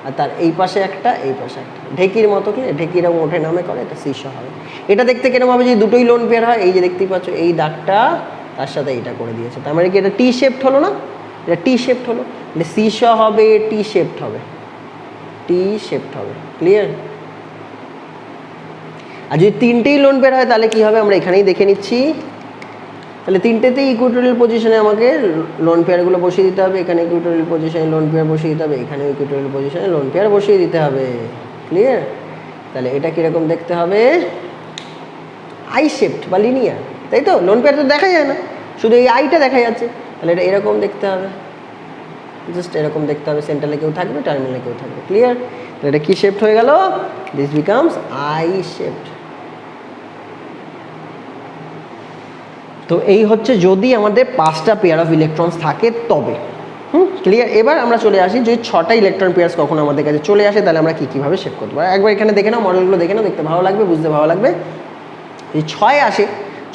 আর তার এই পাশে একটা, এই পাশে একটা, ঢেকির মতো, কি ঢেকির ওঠে নামে করে, এটা সি শ হবে। এটা দেখতে কিরম হবে যদি দুটোই লোন পেয়ার হয়? এই যে দেখতেই পাচ্ছ এই দাগটা তার সাথে এইটা করে দিয়েছে, তার মানে কি এটা টি শেপড হলো না? এটা টি শেপড হলো, એટલે সি শ হবে, টি শেপড হবে, টি শেপড হবে। ক্লিয়ার? আর যদি 3টেই লোন পেয়ার হয় তাহলে কি হবে আমরা এখানেই দেখে নিচ্ছি। তাহলে 3টেতেই ইকুইটোরিয়াল পজিশনে আমাকে লোন পেয়ারগুলো বসিয়ে দিতে হবে, এখানে ইকুইটোরিয়াল পজিশনে লোন পেয়ার বসিয়ে দিতে হবে, এখানে ইকুইটোরিয়াল পজিশনে লোন পেয়ার বসিয়ে দিতে হবে। ক্লিয়ার? তাহলে এটা কীরকম দেখতে হবে? আই শেপড বা লিনিয়ার, তাই তো? লোন পেয়ার তো দেখা যায় না, শুধু এই আইটা দেখা যাচ্ছে, তাহলে এটা এরকম দেখতে হবে, জাস্ট এরকম দেখতে হবে। সেন্টারে কেউ থাকবে, টার্মিনালে কেউ থাকবে। ক্লিয়ার? তাহলে এটা কি শেপড হয়ে গেল? This becomes I shaped. তো এই হচ্ছে যদি আমাদের 5টা পেয়ার অফ ইলেকট্রনস থাকে তবে। ক্লিয়ার? এবার আমরা চলে আসি যদি 6টা ইলেকট্রন পেয়ার্স কখন আমাদের কাছে চলে আসে তাহলে আমরা কীভাবে শেপ করতে পারি। একবার এখানে দেখে নাও, মডেলগুলো দেখে নাও, দেখতে ভালো লাগবে, বুঝতে ভালো লাগবে। যদি 6 আসে,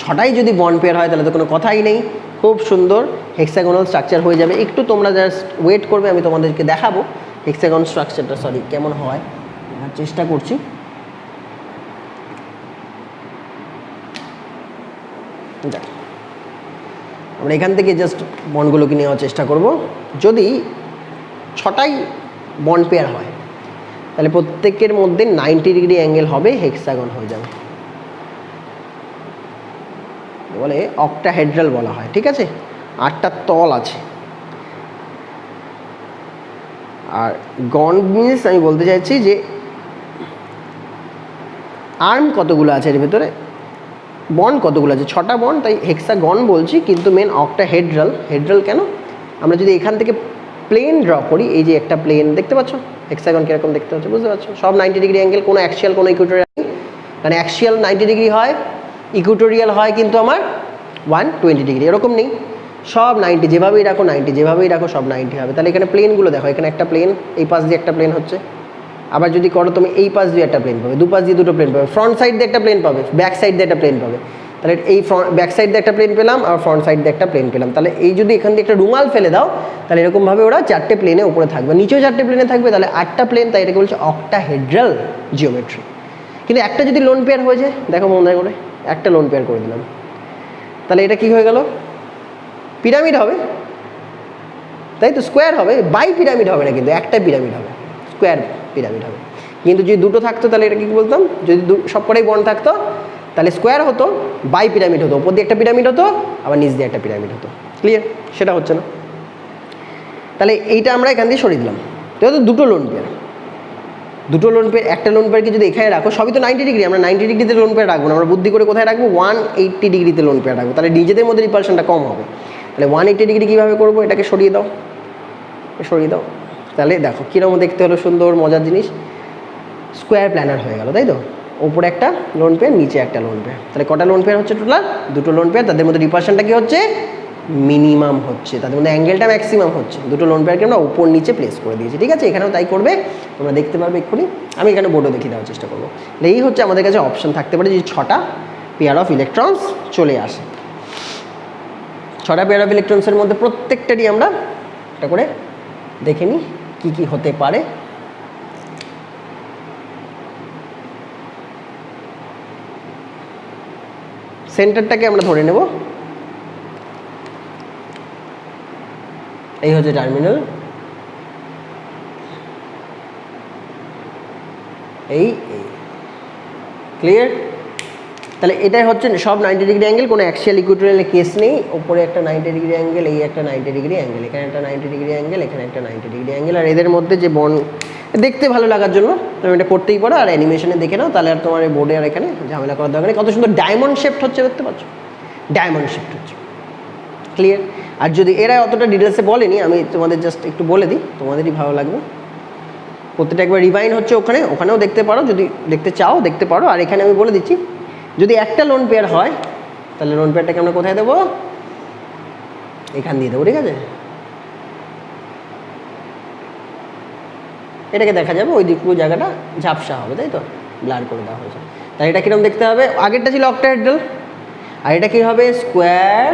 6টাই যদি বন্ড পেয়ার হয় তাহলে তো কোনো কথাই নেই, খুব সুন্দর হেক্সাগোনাল স্ট্রাকচার হয়ে যাবে। একটু তোমরা জাস্ট ওয়েট করবে, আমি তোমাদেরকে দেখাবো হেক্সাগন স্ট্রাকচারটা কেমন হয়, দেখার চেষ্টা করছি। যাক, আমরা এখান থেকে জাস্ট বন্ডগুলোকে নেওয়ার চেষ্টা করব। যদি 6টাই বন্ড পেয়ার হয় তাহলে প্রত্যেকের মধ্যে 90 ডিগ্রি অ্যাঙ্গেল হবে, হেক্সাগন হয়ে যাবে, বলে অক্টাহেড্রাল বলা হয়। ঠিক আছে? 8টা তল আছে। আর গন মিনস আমি বলতে চাইছি যে আর্ম কতগুলো আছে এর ভেতরে, বন্ড কতগুলো আছে, 6টা বন্ড, তাই হেক্সাগন বলছি, কিন্তু মেন অক্টাহেড্রাল। হেড্রাল কেন? আমরা যদি এখান থেকে প্লেন ড্র করি, এই যে একটা প্লেন দেখতে পাচ্ছ, হেক্সাগন কীরকম দেখতে হচ্ছে বুঝতে পারছো? সব 90 ডিগ্রি অ্যাঙ্গেল, কোনো অ্যাক্সিয়াল কোনো ইকুইটোরিয়াল নেই। মানে অ্যাক্সিয়াল 90 ডিগ্রি হয়, ইকুইটোরিয়াল হয় কিন্তু আমার 120 ডিগ্রি, এরকম নেই। সব 90, যেভাবেই রাখো 90, যেভাবেই রাখো সব 90 হবে। তাহলে এখানে প্লেনগুলো দেখো, এখানে একটা প্লেন, এই পাশ দিয়ে একটা প্লেন হচ্ছে, আবার যদি করো তুমি এই পাশ দিয়ে একটা প্লেন পাবে, দুপাশ দিয়ে দুটো প্লেন পাবে, ফ্রন্ট সাইড দিয়ে একটা প্লেন পাবে, ব্যাক সাইড দিয়ে একটা প্লেন পাবে। তাহলে এই ব্যাক সাইড দিয়ে একটা প্লেন পেলাম আর ফ্রন্ট সাইড দিয়ে একটা প্লেন পেলাম। তাহলে এই যদি এখান দিয়ে একটা রুমাল ফেলে দাও তাহলে এরকমভাবে ওরা 4টে প্লেনে উপরে থাকবে, নিচেও 4টে প্লেনে থাকবে, তাহলে 8টা প্লেন, তাই এটাকে বলছে অক্টাহেড্রাল জিওমেট্রি। কিন্তু একটা যদি লোন পেয়ার হয়ে যায়, দেখো মনে করে একটা লোন পেয়ার করে দিলাম, তাহলে এটা কি হয়ে গেল? পিরামিড হবে, তাই তো? স্কোয়ার হবে, বাই পিরামিড হবে না, কিন্তু একটা পিরামিড হবে, স্কোয়ার পিরামিড হবে। কিন্তু যদি দুটো থাকতো তাহলে এটা কি বলতাম, যদি সবকটাই বন্ড থাকতো তাহলে স্কোয়ার হতো, বাই পিরামিড হতো, ওপর দিয়ে একটা পিরামিড হতো, আবার নিচ দিয়ে একটা পিরামিড হতো। ক্লিয়ার? সেটা হচ্ছে না। তাহলে এইটা আমরা এখান দিয়ে সরিয়ে দিলাম, তো দুটো লোন পেয়ার, দুটো লোন পেয়ার, একটা লোন পেয়ারকে যদি এখানে রাখো, সবই তো 90 ডিগ্রি, আমরা 90 ডিগ্রিতে লোন পেয়ার রাখবো না, আমরা বুদ্ধি করে কোথায় রাখবো? 180 ডিগ্রিতে লোন পেয়ার রাখবো, তাহলে নিজেদের মধ্যে রিপালশনটা কম হবে। তাহলে 180 ডিগ্রি কীভাবে করবো? এটাকে সরিয়ে দাও, সরিয়ে দাও, তাহলে দেখো কীরকম দেখতে হলো, সুন্দর মজার জিনিস, স্কোয়ার প্ল্যানার হয়ে গেল, তাই তো? ওপরে একটা লোন পেয়ার, নিচে একটা লোন পেয়ার, তাহলে কটা লোন পেয়ার হচ্ছে টোটাল? দুটো লোন পেয়ার, তাদের মধ্যে রিপালশনটা কী হচ্ছে? মিনিমাম হচ্ছে, তাদের মধ্যে অ্যাঙ্গেলটা ম্যাক্সিমাম হচ্ছে। দুটো লোন পেয়ারকে আমরা উপর নিচে প্লেস করে দিয়েছি। ঠিক আছে? এখানেও তাই করবে, তোমরা দেখতে পারবে এক্ষুনি, আমি এখানে বোর্ডও দেখিয়ে দেওয়ার চেষ্টা করবো। এই হচ্ছে আমাদের কাছে অপশন থাকতে পারে যে 6টা পেয়ার অফ ইলেকট্রনস চলে আসে। 6টা পেয়ার অফ ইলেকট্রনসের মধ্যে প্রত্যেকটারই আমরা একটা করে দেখে নিই কী কী হতে পারে। সেন্টারটাকে আমরা ধরে নেব, এই হচ্ছে টার্মিনাল, এই ক্লিয়ার? তাহলে এটাই হচ্ছে সব 90 ডিগ্রি অ্যাঙ্গেল, কোনো অ্যাক্সিয়াল ইকুইটোরিয়ালের কেস নেই। ওপরে একটা 90 ডিগ্রি অ্যাঙ্গেল, এই একটা 90 ডিগ্রি অ্যাঙ্গেল, এখানে একটা 90 ডিগ্রি অ্যাঙ্গেল, এখানে একটা 90 ডিগ্রি অ্যাঙ্গেল। আর এদের মধ্যে যে বন্ড দেখতে ভালো লাগার জন্য তুমি এটা করতেই পারো, আর অ্যানিমেশনে দেখে নাও, তাহলে আর তোমার এই বোর্ডে আর এখানে ঝামেলা করার দরকার নেই। কত সুন্দর ডায়মন্ড শেপড হচ্ছে, দেখতে পাচ্ছ? ডায়মন্ড শেপড হচ্ছে। ক্লিয়ার? আর যদি এরা অতটা ডিটেলসে বলেনি, আমি তোমাদের জাস্ট একটু বলে দিই, তোমাদেরই ভালো লাগবে। প্রত্যেকটা একবার রিভাইন হচ্ছে ওখানেও দেখতে পারো, যদি দেখতে চাও দেখতে পারো। আর এখানে আমি বলে দিচ্ছি, যদি একটা লোন পেয়ার হয় তাহলে লোন পেয়ারটাকে আমরা কোথায় দেবো, এখান দিয়ে দেবো, ঠিক আছে। এটাকে দেখা যাবে ওই দিক পুরো জায়গাটা ঝাপসা হবে, তাই তো, ব্লার করে দেওয়া হয়েছে। তাহলে এটা কীরকম দেখতে হবে, আগেরটা ছিল অক্টাহেড্রাল, আর এটা কী হবে, স্কোয়ার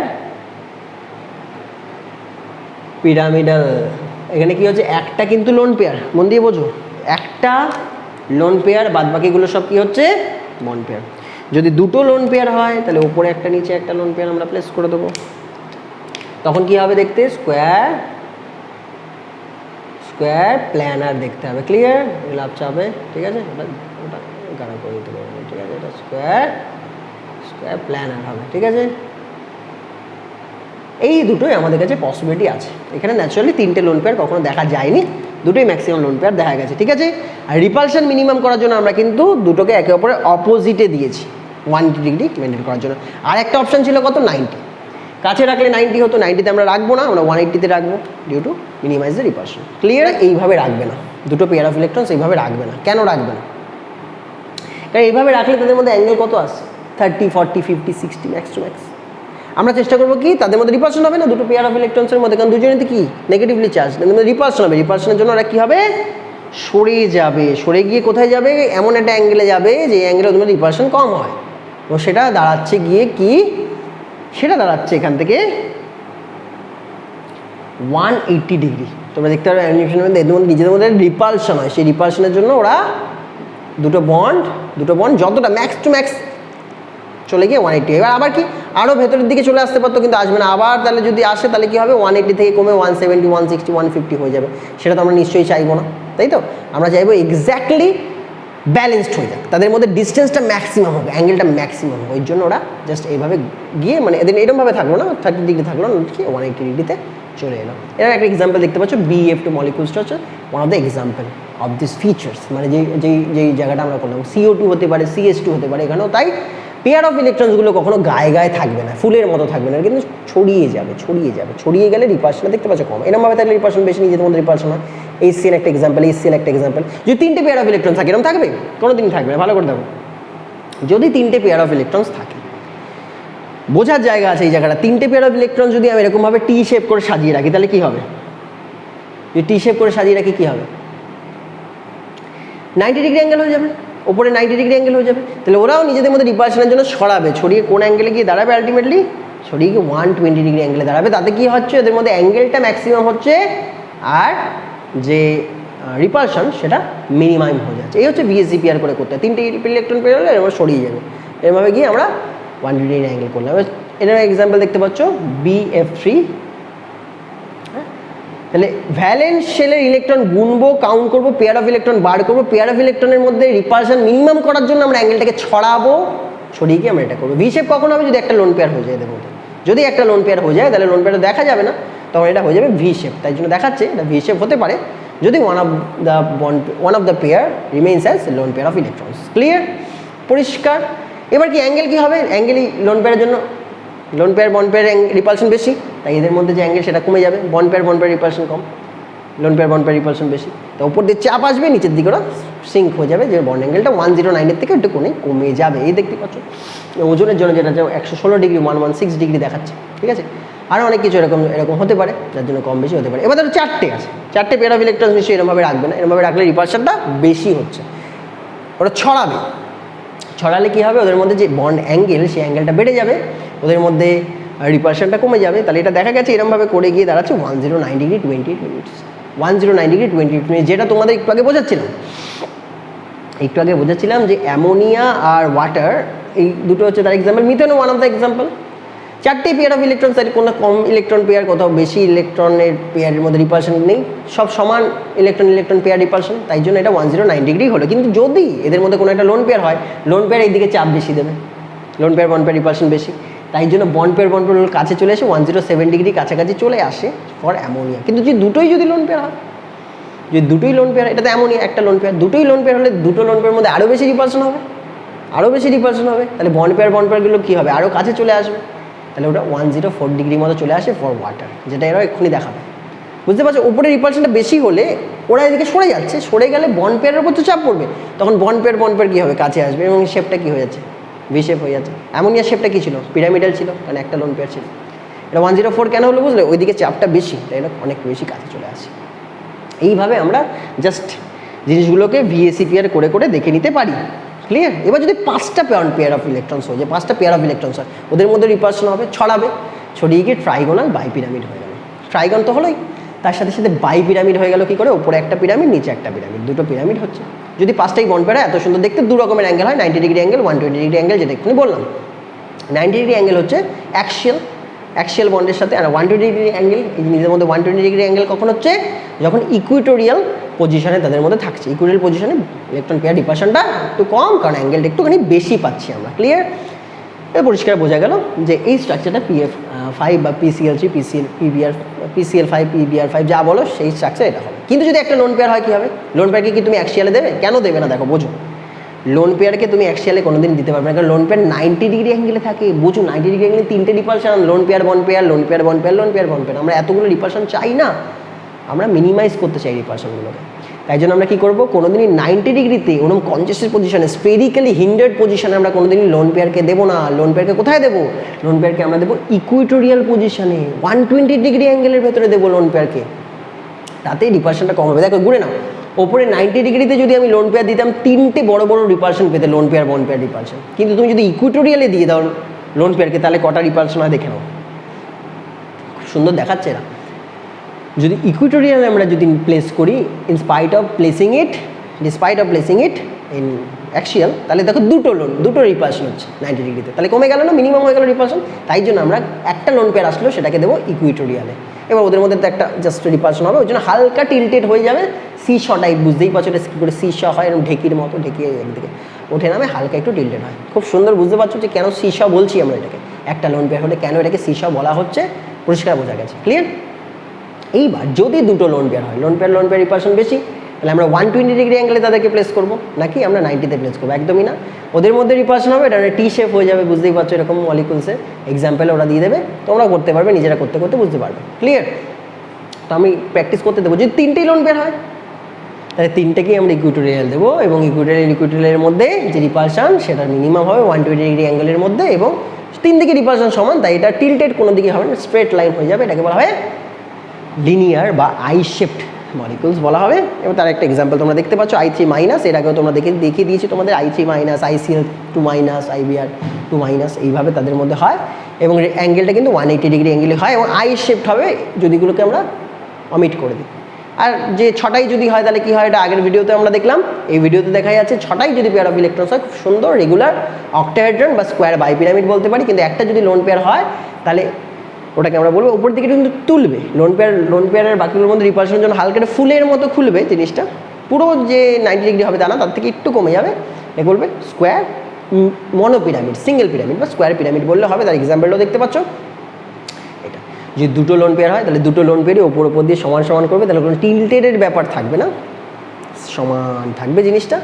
পিরামিডাল। এখানে কি হচ্ছে, একটা কিন্তু লোন পেয়ার, মন দিয়ে বোঝো, একটা লোন পেয়ার, বাদ বাকিগুলো সব কি হচ্ছে, বন্ড পেয়ার। যদি দুটো লোন পেয়ার হয় তাহলে উপরে একটা নিচে একটা লোন পেয়ার আমরা প্লেস করে দেবো, তখন কি হবে দেখতে, স্কোয়ার স্কোয়ার প্ল্যানার দেখতে হবে। ক্লিয়ার, লাভ চাবে, ঠিক আছে, ওটা ওটা গাঢ় করে দিতে পারবো, ঠিক আছে, এটা স্কোয়ার স্কোয়ার প্ল্যানার হবে, ঠিক আছে। এই দুটোই আমাদের কাছে পসিবিলিটি আছে। এখানে ন্যাচারালি তিনটে লোন পেয়ার কখনো দেখা যায়নি, দুটোই ম্যাক্সিমাম লোন পেয়ার দেখা গেছে, ঠিক আছে। আর রিপালশন মিনিমাম করার জন্য আমরা কিন্তু দুটোকে একে অপরের অপোজিটে দিয়েছি 180 ডিগ্রি মেনটেন করার জন্য। আর একটা অপশন ছিল কত, 90, কাছে রাখলে 90 হতো, 90তে আমরা রাখবো না, আমরা 180তে রাখবো due to minimise the repulsion. Clear, এইভাবে রাখবে না দুটো পেয়ার অফ ইলেকট্রনস, এইভাবে রাখবে না। কেন রাখবে না, কারণ এইভাবে রাখলে তাদের মধ্যে অ্যাঙ্গেল কত আসে, 30, 40, 50, 60 ম্যাক্স টু ম্যাক্স। আমরা চেষ্টা করবো কি তাদের মধ্যে রিপালশন হবে না দুটো পেয়ার অফ ইলেকট্রনসের মধ্যে, কারণ দুজনেতে কি নেগেটিভলি চার্জ, তাদের মধ্যে রিপালশন হবে। রিপালশনের জন্য ওরা কী হবে, সরে যাবে, সরে গিয়ে কোথায় যাবে, এমন একটা অ্যাঙ্গেলে যাবে যে অ্যাঙ্গেলে ওদের মধ্যে রিপালশন কম হয়, এবং সেটা দাঁড়াচ্ছে গিয়ে কি, সেটা দাঁড়াচ্ছে এখান থেকে 180 ডিগ্রি। তোমরা দেখতে পারবে অ্যানিমেশনের মধ্যে এদের মধ্যে নিজেদের মধ্যে রিপালশন হয়, সেই রিপালশনের জন্য ওরা দুটো বন্ড যতটা ম্যাক্স টু ম্যাক্স চলে গিয়ে 180। এবার আবার কি আরও ভেতরের দিকে চলে আসতে পারতো, কিন্তু আসবে না। আবার তাহলে যদি আসে তাহলে কী হবে, 180 থেকে কমে 170, 160, 150 হয়ে যাবে। সেটা তো আমরা নিশ্চয়ই চাইবো না, তাই তো। আমরা চাইবো এক্স্যাক্টলি ব্যালেন্সড হয়ে যাক, তাদের মধ্যে ডিস্টেন্সটা ম্যাক্সিমাম হবে, অ্যাঙ্গেলটা ম্যাক্সিমাম হবে। ওই জন্য ওরা জাস্ট এইভাবে গিয়ে, মানে এদের এরকমভাবে থাকলো না, 30 ডিগ্রি থাকলো না, কি 180 ডিগ্রিতে চলে এলো। এর একটা এক্সাম্পল দেখতে পাচ্ছ, BF2 মলিকুলসটা হচ্ছে one of the example of this features, মানে যেই জায়গাটা আমরা করলাম। CO2 হতে পারে, CS2 হতে পারে, এখানেও তাই। পেয়ার অফ ইলেকট্রনসগুলো কখনো গায়ে গায়ে থাকবে না, ফুলের মতো থাকবে না, কিন্তু ছড়িয়ে যাবে, ছড়িয়ে গেলে রিপালশন দেখতে পাচ্ছ কম। এরকমভাবে থাকলে রিপালশন বেশি, নিজেদের মধ্যে রিপালশন হয়। HCl একটা এক্সাম্পল, HCl একটা এক্সাম্পল। যদি তিনটে পেয়ার অফ ইলেকট্রন থাকে, এরকম থাকবে, কোনো দিন থাকবে না। ভালো করে দেখো, যদি তিনটে পেয়ার অফ ইলেকট্রনস থাকে, বোঝার জায়গা আছে এই জায়গাটা। তিনটে পেয়ার অফ ইলেকট্রন যদি আমি এরকমভাবে টি শেপ করে সাজিয়ে রাখি, তাহলে কী হবে, যদি টি শেপ করে সাজিয়ে রাখি কী হবে, 90 ডিগ্রি অ্যাঙ্গেল হয়ে যাবে, ওপরে 90 ডিগ্রি অ্যাঙ্গেল হয়ে যাবে। তাহলে ওরাও নিজেদের মধ্যে রিপালশনের জন্য ছড়িয়ে কোন অ্যাঙ্গেলে গিয়ে দাঁড়াবে, আলটিমেটলি ছড়িয়ে গিয়ে 120 ডিগ্রি অ্যাঙ্গেলে দাঁড়াবে। তাতে কী হচ্ছে, এদের মধ্যে অ্যাঙ্গেলটা ম্যাক্সিমাম হচ্ছে, আর যে রিপালশন সেটা মিনিমাম হয়ে যাচ্ছে। এই হচ্ছে VSE পেয়ার করে করতে হয়। তিনটে ইলেকট্রন পেয়ার হলে এরকম সরিয়ে যাবে, এরভাবে গিয়ে আমরা 120 ডিগ্রি অ্যাঙ্গেল করলাম। এটার এক্সাম্পল দেখতে পাচ্ছ, BF3। তাহলে ভ্যালেন্স শেলের ইলেকট্রন গুনবো, কাউন্ট করবো, পেয়ার অফ ইলেকট্রন বার করবো। পেয়ার অফ ইলেকট্রনের মধ্যে রিপালশন মিনিমাম করার জন্য আমরা অ্যাঙ্গেলটাকে ছড়িয়ে গিয়ে আমরা এটা করবো। ভি শেপ কখন হবে, যদি একটা লোন পেয়ার হয়ে যায় এদের মধ্যে। যদি একটা লোন পেয়ার হয়ে যায় তাহলে লোন পেয়ারটা দেখা যাবে না, তখন এটা হয়ে যাবে ভি শেপ। তাই জন্য দেখাচ্ছে এটা ভি শেপ হতে পারে যদি one of the pair remains as lone pair of electrons. Clear, পরিষ্কার। এবার কি অ্যাঙ্গেল কী হবে, অ্যাঙ্গেলই লোন পেয়ারের জন্য lone pair bond pair repulsion বেশি, তাই এদের মধ্যে যে অ্যাঙ্গেল সেটা কমে যাবে। বন্ড পেয়ার রিপালশন কম, লোন পেয়ার রিপালশন বেশি। তো উপর দিয়ে চাপ আসবে, নিচের দিকে ওরা সিঙ্ক হয়ে যাবে, যে বন্ড অ্যাঙ্গেলটা 109-এর থেকে একটু কমে যাবে। এই দেখতে পাচ্ছ ওজনের জন্য যেটা 116 ডিগ্রি 116 ডিগ্রি দেখাচ্ছে, ঠিক আছে। আরও অনেক কিছু এরকম হতে পারে, যার জন্য কম বেশি হতে পারে। এবার ধরো চারটে আছে, চারটে পেয়ার অফ ইলেকট্রনস নিশ্চয়ই এরমভাবে রাখবে না, এরমভাবে রাখলে রিপালশনটা বেশি হচ্ছে, ওরা ছড়ালে কী হবে, ওদের মধ্যে যে বন্ড অ্যাঙ্গেল সেই অ্যাঙ্গেলটা বেড়ে যাবে, ওদের মধ্যে রিপালশনটা কমে যাবে। তাহলে এটা দেখা গেছে এরমভাবে করে গিয়ে দাঁড়াচ্ছে 109 ডিগ্রি 28 মিনিটস, 109 ডিগ্রি 28 মিনিট। যেটা তোমাদের একটু আগে বোঝাচ্ছিলাম যে অ্যামোনিয়া আর ওয়াটার, এই দুটো হচ্ছে তার এক্সাম্পল। মিথেনও ওয়ান অফ দ্য এক্সাম্পল। চারটে পেয়ার অফ ইলেকট্রন, তার কোনো কম ইলেকট্রন পেয়ার, কোথাও বেশি ইলেকট্রনের পেয়ারের মধ্যে রিপালশন নেই, সব সমান ইলেকট্রন পেয়ার রিপালশন। তাই জন্য এটা 109 ডিগ্রি হলো। কিন্তু যদি এদের মধ্যে কোনো একটা লোন পেয়ার হয়, লোন পেয়ার এইদিকে চাপ বেশি দেবে, lone pair bond pair repulsion বেশি, তাই জন্য বন্ড পেয়ার কাছে চলে আসে 107 ডিগ্রি কাছাকাছি চলে আসে ফর অ্যামোনিয়া। কিন্তু যদি দুটোই লোন পেয়ার হয়, যদি দুটোই লোন পেয়ার, এটা তো অ্যামোনিয়া একটা লোন পেয়ার, দুটোই লোন পেয়ার হলে দুটো লোন পেয়ার মধ্যে আরও বেশি রিপালশন হবে, তাহলে বন্ড পেয়ারগুলো কী হবে, আরও কাছে চলে আসবে। তাহলে ওটা 104 ডিগ্রি মতো চলে আসে ফর ওয়াটার, যেটা এরা এক্ষুনি দেখাবে। বুঝতে পারছো? উপরে রিপালশনটা বেশি হলে ওরা এদিকে সরে যাচ্ছে, সরে গেলে বন্ড পেয়ারের উপর তো চাপ পড়বে, তখন বন্ড পেয়ার কী হবে, কাছে আসবে এবং শেপটা কী হয়ে যাচ্ছে, ভি শেপ হয়ে যাচ্ছে। অ্যামোনিয়ার শেপটা কী ছিল, পিরামিডাল ছিল, কারণ একটা লোন পেয়ার ছিল। এটা 104 কেন হলো বুঝলে, ওইদিকে চাপটা বেশি, তাই এটা অনেক বেশি কাছে চলে আসে। এইভাবে আমরা জাস্ট জিনিসগুলোকে ভিএসি পেয়ার করে করে দেখে নিতে পারি। ক্লিয়ার? এবার যদি 5টা পেয়ার অফ ইলেকট্রনস হয়, যে 5টা পেয়ার অফ ইলেকট্রনস হয়, ওদের মধ্যে রিপালশন হবে, ছড়াবে, ছড়িয়ে গিয়ে ট্রাইগোনাল বাইপিরামিড হয়ে গেল। ট্রাইগন তো হলোই, তার সাথে সাথে বাইপিরামিড হয়ে গেল। কী করে? ওপরে একটা পিরামিড, নিচে একটা পিরামিড, দুটো পিরামিড হচ্ছে। যদি 5টাই বন্ড পেয়ার এত সুন্দর দেখতে, দু রকমের অ্যাঙ্গেল হয়, 90 ডিগ্রি অ্যাঙ্গেল, 120 ডিগ্রি অ্যাঙ্গেল, যেটা এক্ষুনি বললাম। 90 ডিগ্রি অ্যাঙ্গেল হচ্ছে অ্যাক্সিয়াল বন্ডের সাথে, আর 120 ডিগ্রি অ্যাঙ্গেল, এই জিনিসের মধ্যে 120 ডিগ্রি অ্যাঙ্গেল কখন হচ্ছে, যখন ইকুইটোরিয়াল পজিশনে তাদের মধ্যে থাকছে। ইকুইটোরিয়াল পজিশনে ইলেকট্রন পেয়ার রিপালশনটা একটু কম, কারণ অ্যাঙ্গেলটা একটুখানি বেশি পাচ্ছি আমরা। ক্লিয়ার? পরিষ্কার বোঝা গেল যে এই স্ট্রাকচারটা PF5 বা PCl3, PCl5, PBr5 যা বলো সেই স্ট্রাকচার এটা হবে। কিন্তু যদি একটা লোন পেয়ার হয় কী হবে? লোন পেয়ারকে কি তুমি অ্যাক্সিয়ালে দেবে? কেন দেবে না? দেখো বোঝো, লোন পেয়ারকে তুমি অ্যাক্সিয়ালে কোনোদিন দিতে পারবে না, কারণ লোন পেয়ার 90 ডিগ্রি অ্যাঙ্গেলে থাকে। বুঝো, 90 ডিগ্রি অ্যাঙ্গেলে 3টে repulsion, lone pair, bond pair, lone pair, bond pair, lone pair, bond pair. আমরা এতগুলো রিপালশন চাই না, আমরা মিনিমাইজ করতে চাই রিপালশনগুলোকে। তাই জন্য আমরা কী করবো, কোনোদিনই 90 ডিগ্রিতে ওরকম কনজেস্টেড পজিশনে, স্পেরিক্যালি হিন্ডার্ড পজিশনে আমরা কোনোদিনই লোন পেয়ারকে দেবো না। লোন পেয়ারকে কোথায় দেবো? লোন পেয়ারকে আমরা দেবো ইকুইটোরিয়াল পজিশনে, 120 ডিগ্রি অ্যাঙ্গেলের ভেতরে দেবো লোন পেয়ারকে, তাতেই রিপালশনটা কম হবে। দেখো গুণে নাও, ওপরে 90 ডিগ্রিতে যদি আমি লোন পেয়ার দিতাম, 3টে বড় বড় রিপালশন পেতে, lone pair, bond pair, repulsion. কিন্তু তুমি যদি ইকুইটোরিয়ালে দিয়ে দাও লোন পেয়ারকে, তাহলে কটা রিপালশন হয় দেখে নাও। খুব সুন্দর দেখাচ্ছে এরা। যদি ইকুইটোরিয়ালে আমরা যদি প্লেস করি, despite of placing it in axial, তাহলে দেখো দুটো রিপালশন হচ্ছে 90 ডিগ্রিতে, তাহলে কমে গেল না, মিনিমাম হয়ে গেল রিপালশন। তাই জন্য আমরা একটা লোন পেয়ার আসলেও সেটাকে দেবো ইকুইটোরিয়ালে। এবার ওদের মধ্যে তো একটা জাস্ট রিপালশন হবে, ওই জন্য হালকা টিল্টেড হয়ে যাবে, সি-শ টাইপ, বুঝতেই পারছো এটা কী করে সি-শ হয়, এরকম ঢেকির মতো, ঢেকি একদিকে ওঠে নামে, হালকা একটু টিল্টেড হয়। খুব সুন্দর বুঝতে পারছো যে কেন সি-শ বলছি আমরা এটাকে, একটা লোন পেয়ার হলে কেন এটাকে সি-শ বলা হচ্ছে, পরিষ্কার বোঝা গেছে। ক্লিয়ার? এইবার যদি দুটো লোন পেয়ার হয়, লোন পেয়ার রিপালশন বেশি, তাহলে আমরা 120 ডিগ্রি অ্যাঙ্গেলে তাদেরকে প্লেস করবো, নাকি আমরা 90তে প্লেস করবো? একদমই না, ওদের মধ্যে রিপালশন হবে, এটা টি শেপ হয়ে যাবে, বুঝতেই পারছো, এরকম মলিকুলসের এক্সাম্পল ওরা দিয়ে দেবে, তোমরা করতে পারবে, নিজেরা করতে করতে বুঝতে পারবে। ক্লিয়ার? তো আমি প্র্যাকটিস করতে দেবো, যদি 3টেই লোন পেয়ার হয় তাহলে 3টেকেই আমরা ইকুইটোরিয়াল দেবো, এবং ইকুইটোরিয়ালের মধ্যে যে রিপালশন সেটা মিনিমাম হবে 120 ডিগ্রি অ্যাঙ্গেলের মধ্যে, এবং 3 দিকে রিপালশন সমান, তাই এটা টিল্টেড কোনো দিকে হবে না, স্ট্রেট লাইন হয়ে যাবে, এটাকে বলা হয় লিনিয়ার বা আই শেপড মলিকুলস বলা হবে। এবং তার একটা এক্সাম্পল তোমরা দেখতে পাচ্ছ, I3-, এর আগেও তোমরা দেখিয়ে দিয়েছি তোমাদের, I3-, ICl2-, IBr2-, এইভাবে তাদের মধ্যে হয়, এবং অ্যাঙ্গেলটা কিন্তু 180 ডিগ্রি অ্যাঙ্গেলে হয়, এবং আই শেপড হবে যদিগুলোকে আমরা অমিট করে দিই। আর যে 6টাই যদি হয় তাহলে কী হয়, এটা আগের ভিডিওতে আমরা দেখলাম, এই ভিডিওতে দেখা যাচ্ছে 6টাই যদি পেয়ার অফ ইলেকট্রনস হয়, খুব সুন্দর রেগুলার অক্টাহেড্রন বা স্কোয়ার বাইপিরামিড বলতে পারি। কিন্তু একটা যদি লোন পেয়ার হয় তাহলে ওটাকে আমরা বলবো উপর দিকে কিন্তু তুলবে, লোন পেয়ারের বাকিগুলোর মধ্যে রিপালশনের জন্য হালকা ফুলের মতো খুলবে জিনিসটা, পুরো যে 90 ডিগ্রি হবে তা না, তার থেকে একটু কমে যাবে, এ বলবে স্কোয়ার মনোপিরামিড, সিঙ্গেল পিরামিড বা স্কোয়ার পিরামিড বললে হবে। তার এক্সাম্পলটাও দেখতে পাচ্ছ। এটা যদি দুটো লোন পেয়ার হয় তাহলে দুটো লোন পেয়ারই ওপর দিয়ে সমান করবে, তাহলে কোনো টিল্টেডের ব্যাপার থাকবে না, সমান থাকবে জিনিসটা।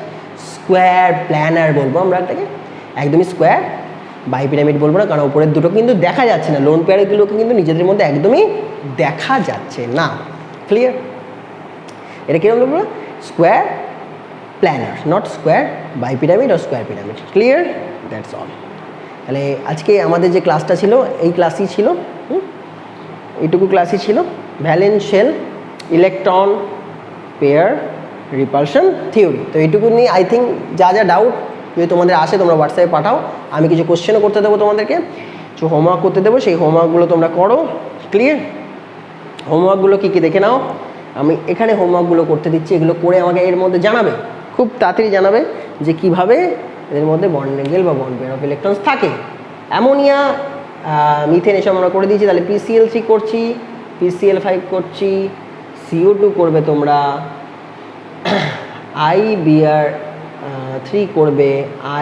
স্কোয়ার প্ল্যানার বলবো আমরা এটাকে, একদমই স্কোয়ার বাইপিরামিড বলবো না, কারণ উপরের দুটো কিন্তু দেখা যাচ্ছে না, লোন পেয়ারগুলোকে কিন্তু নিজেদের মধ্যে একদমই দেখা যাচ্ছে না। ক্লিয়ার? এটা কীরকম বলবো? Square planar, not square bipyramid আর square pyramid. Clear? That's all. তাহলে আজকে আমাদের যে ক্লাসটা ছিল এই ক্লাসই ছিল, এইটুকু ক্লাসই ছিল, valence shell electron pair repulsion theory. তো এইটুকু নিয়ে আই থিঙ্ক যা ডাউট যদি তোমাদের আসে তোমরা হোয়াটসঅ্যাপে পাঠাও, আমি কিছু কোশ্চেনও করতে দেবো তোমাদেরকে, কিছু হোমওয়ার্ক করতে দেবো, সেই হোমওয়ার্কগুলো তোমরা করো। ক্লিয়ার? হোমওয়ার্কগুলো কী কী দেখে নাও, আমি এখানে হোমওয়ার্কগুলো করতে দিচ্ছি, এগুলো করে আমাকে এর মধ্যে জানাবে, খুব তাড়াতাড়ি জানাবে যে কিভাবে এদের মধ্যে বন্ড অ্যাঙ্গেল বা বন্ড পেয়ার অফ ইলেকট্রনস থাকে। অ্যামোনিয়া মিথেন এসব আমরা করে দিয়েছি, তাহলে PCl3 করছি, PCl5 করছি, CO2 করবে তোমরা, IBr3 করবে,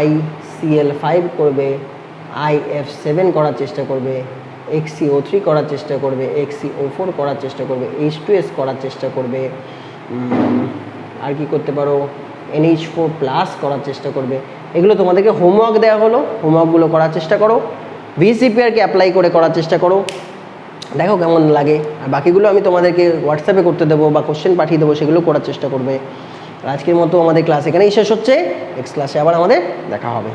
ICl5 করবে, IF7 করার চেষ্টা করবে, XCO3 করার চেষ্টা করবে, XCO4 করার চেষ্টা করবে, H2S করার চেষ্টা করবে, আর কি করতে পারো, NH4+ করার চেষ্টা করবে। এগুলো তোমাদেরকে হোমওয়ার্ক দেওয়া হলো, হোমওয়ার্কগুলো করার চেষ্টা করো, VCPRকে অ্যাপ্লাই করে করার চেষ্টা করো, দেখো কেমন লাগে। আর বাকিগুলো আমি তোমাদেরকে হোয়াটসঅ্যাপে করতে দেবো বা কোশ্চেন পাঠিয়ে দেবো, সেগুলো করার চেষ্টা করবে। আর আজকের মতো আমাদের ক্লাস এখানেই শেষ হচ্ছে। নেক্সট ক্লাসে আবার আমাদের দেখা হবে।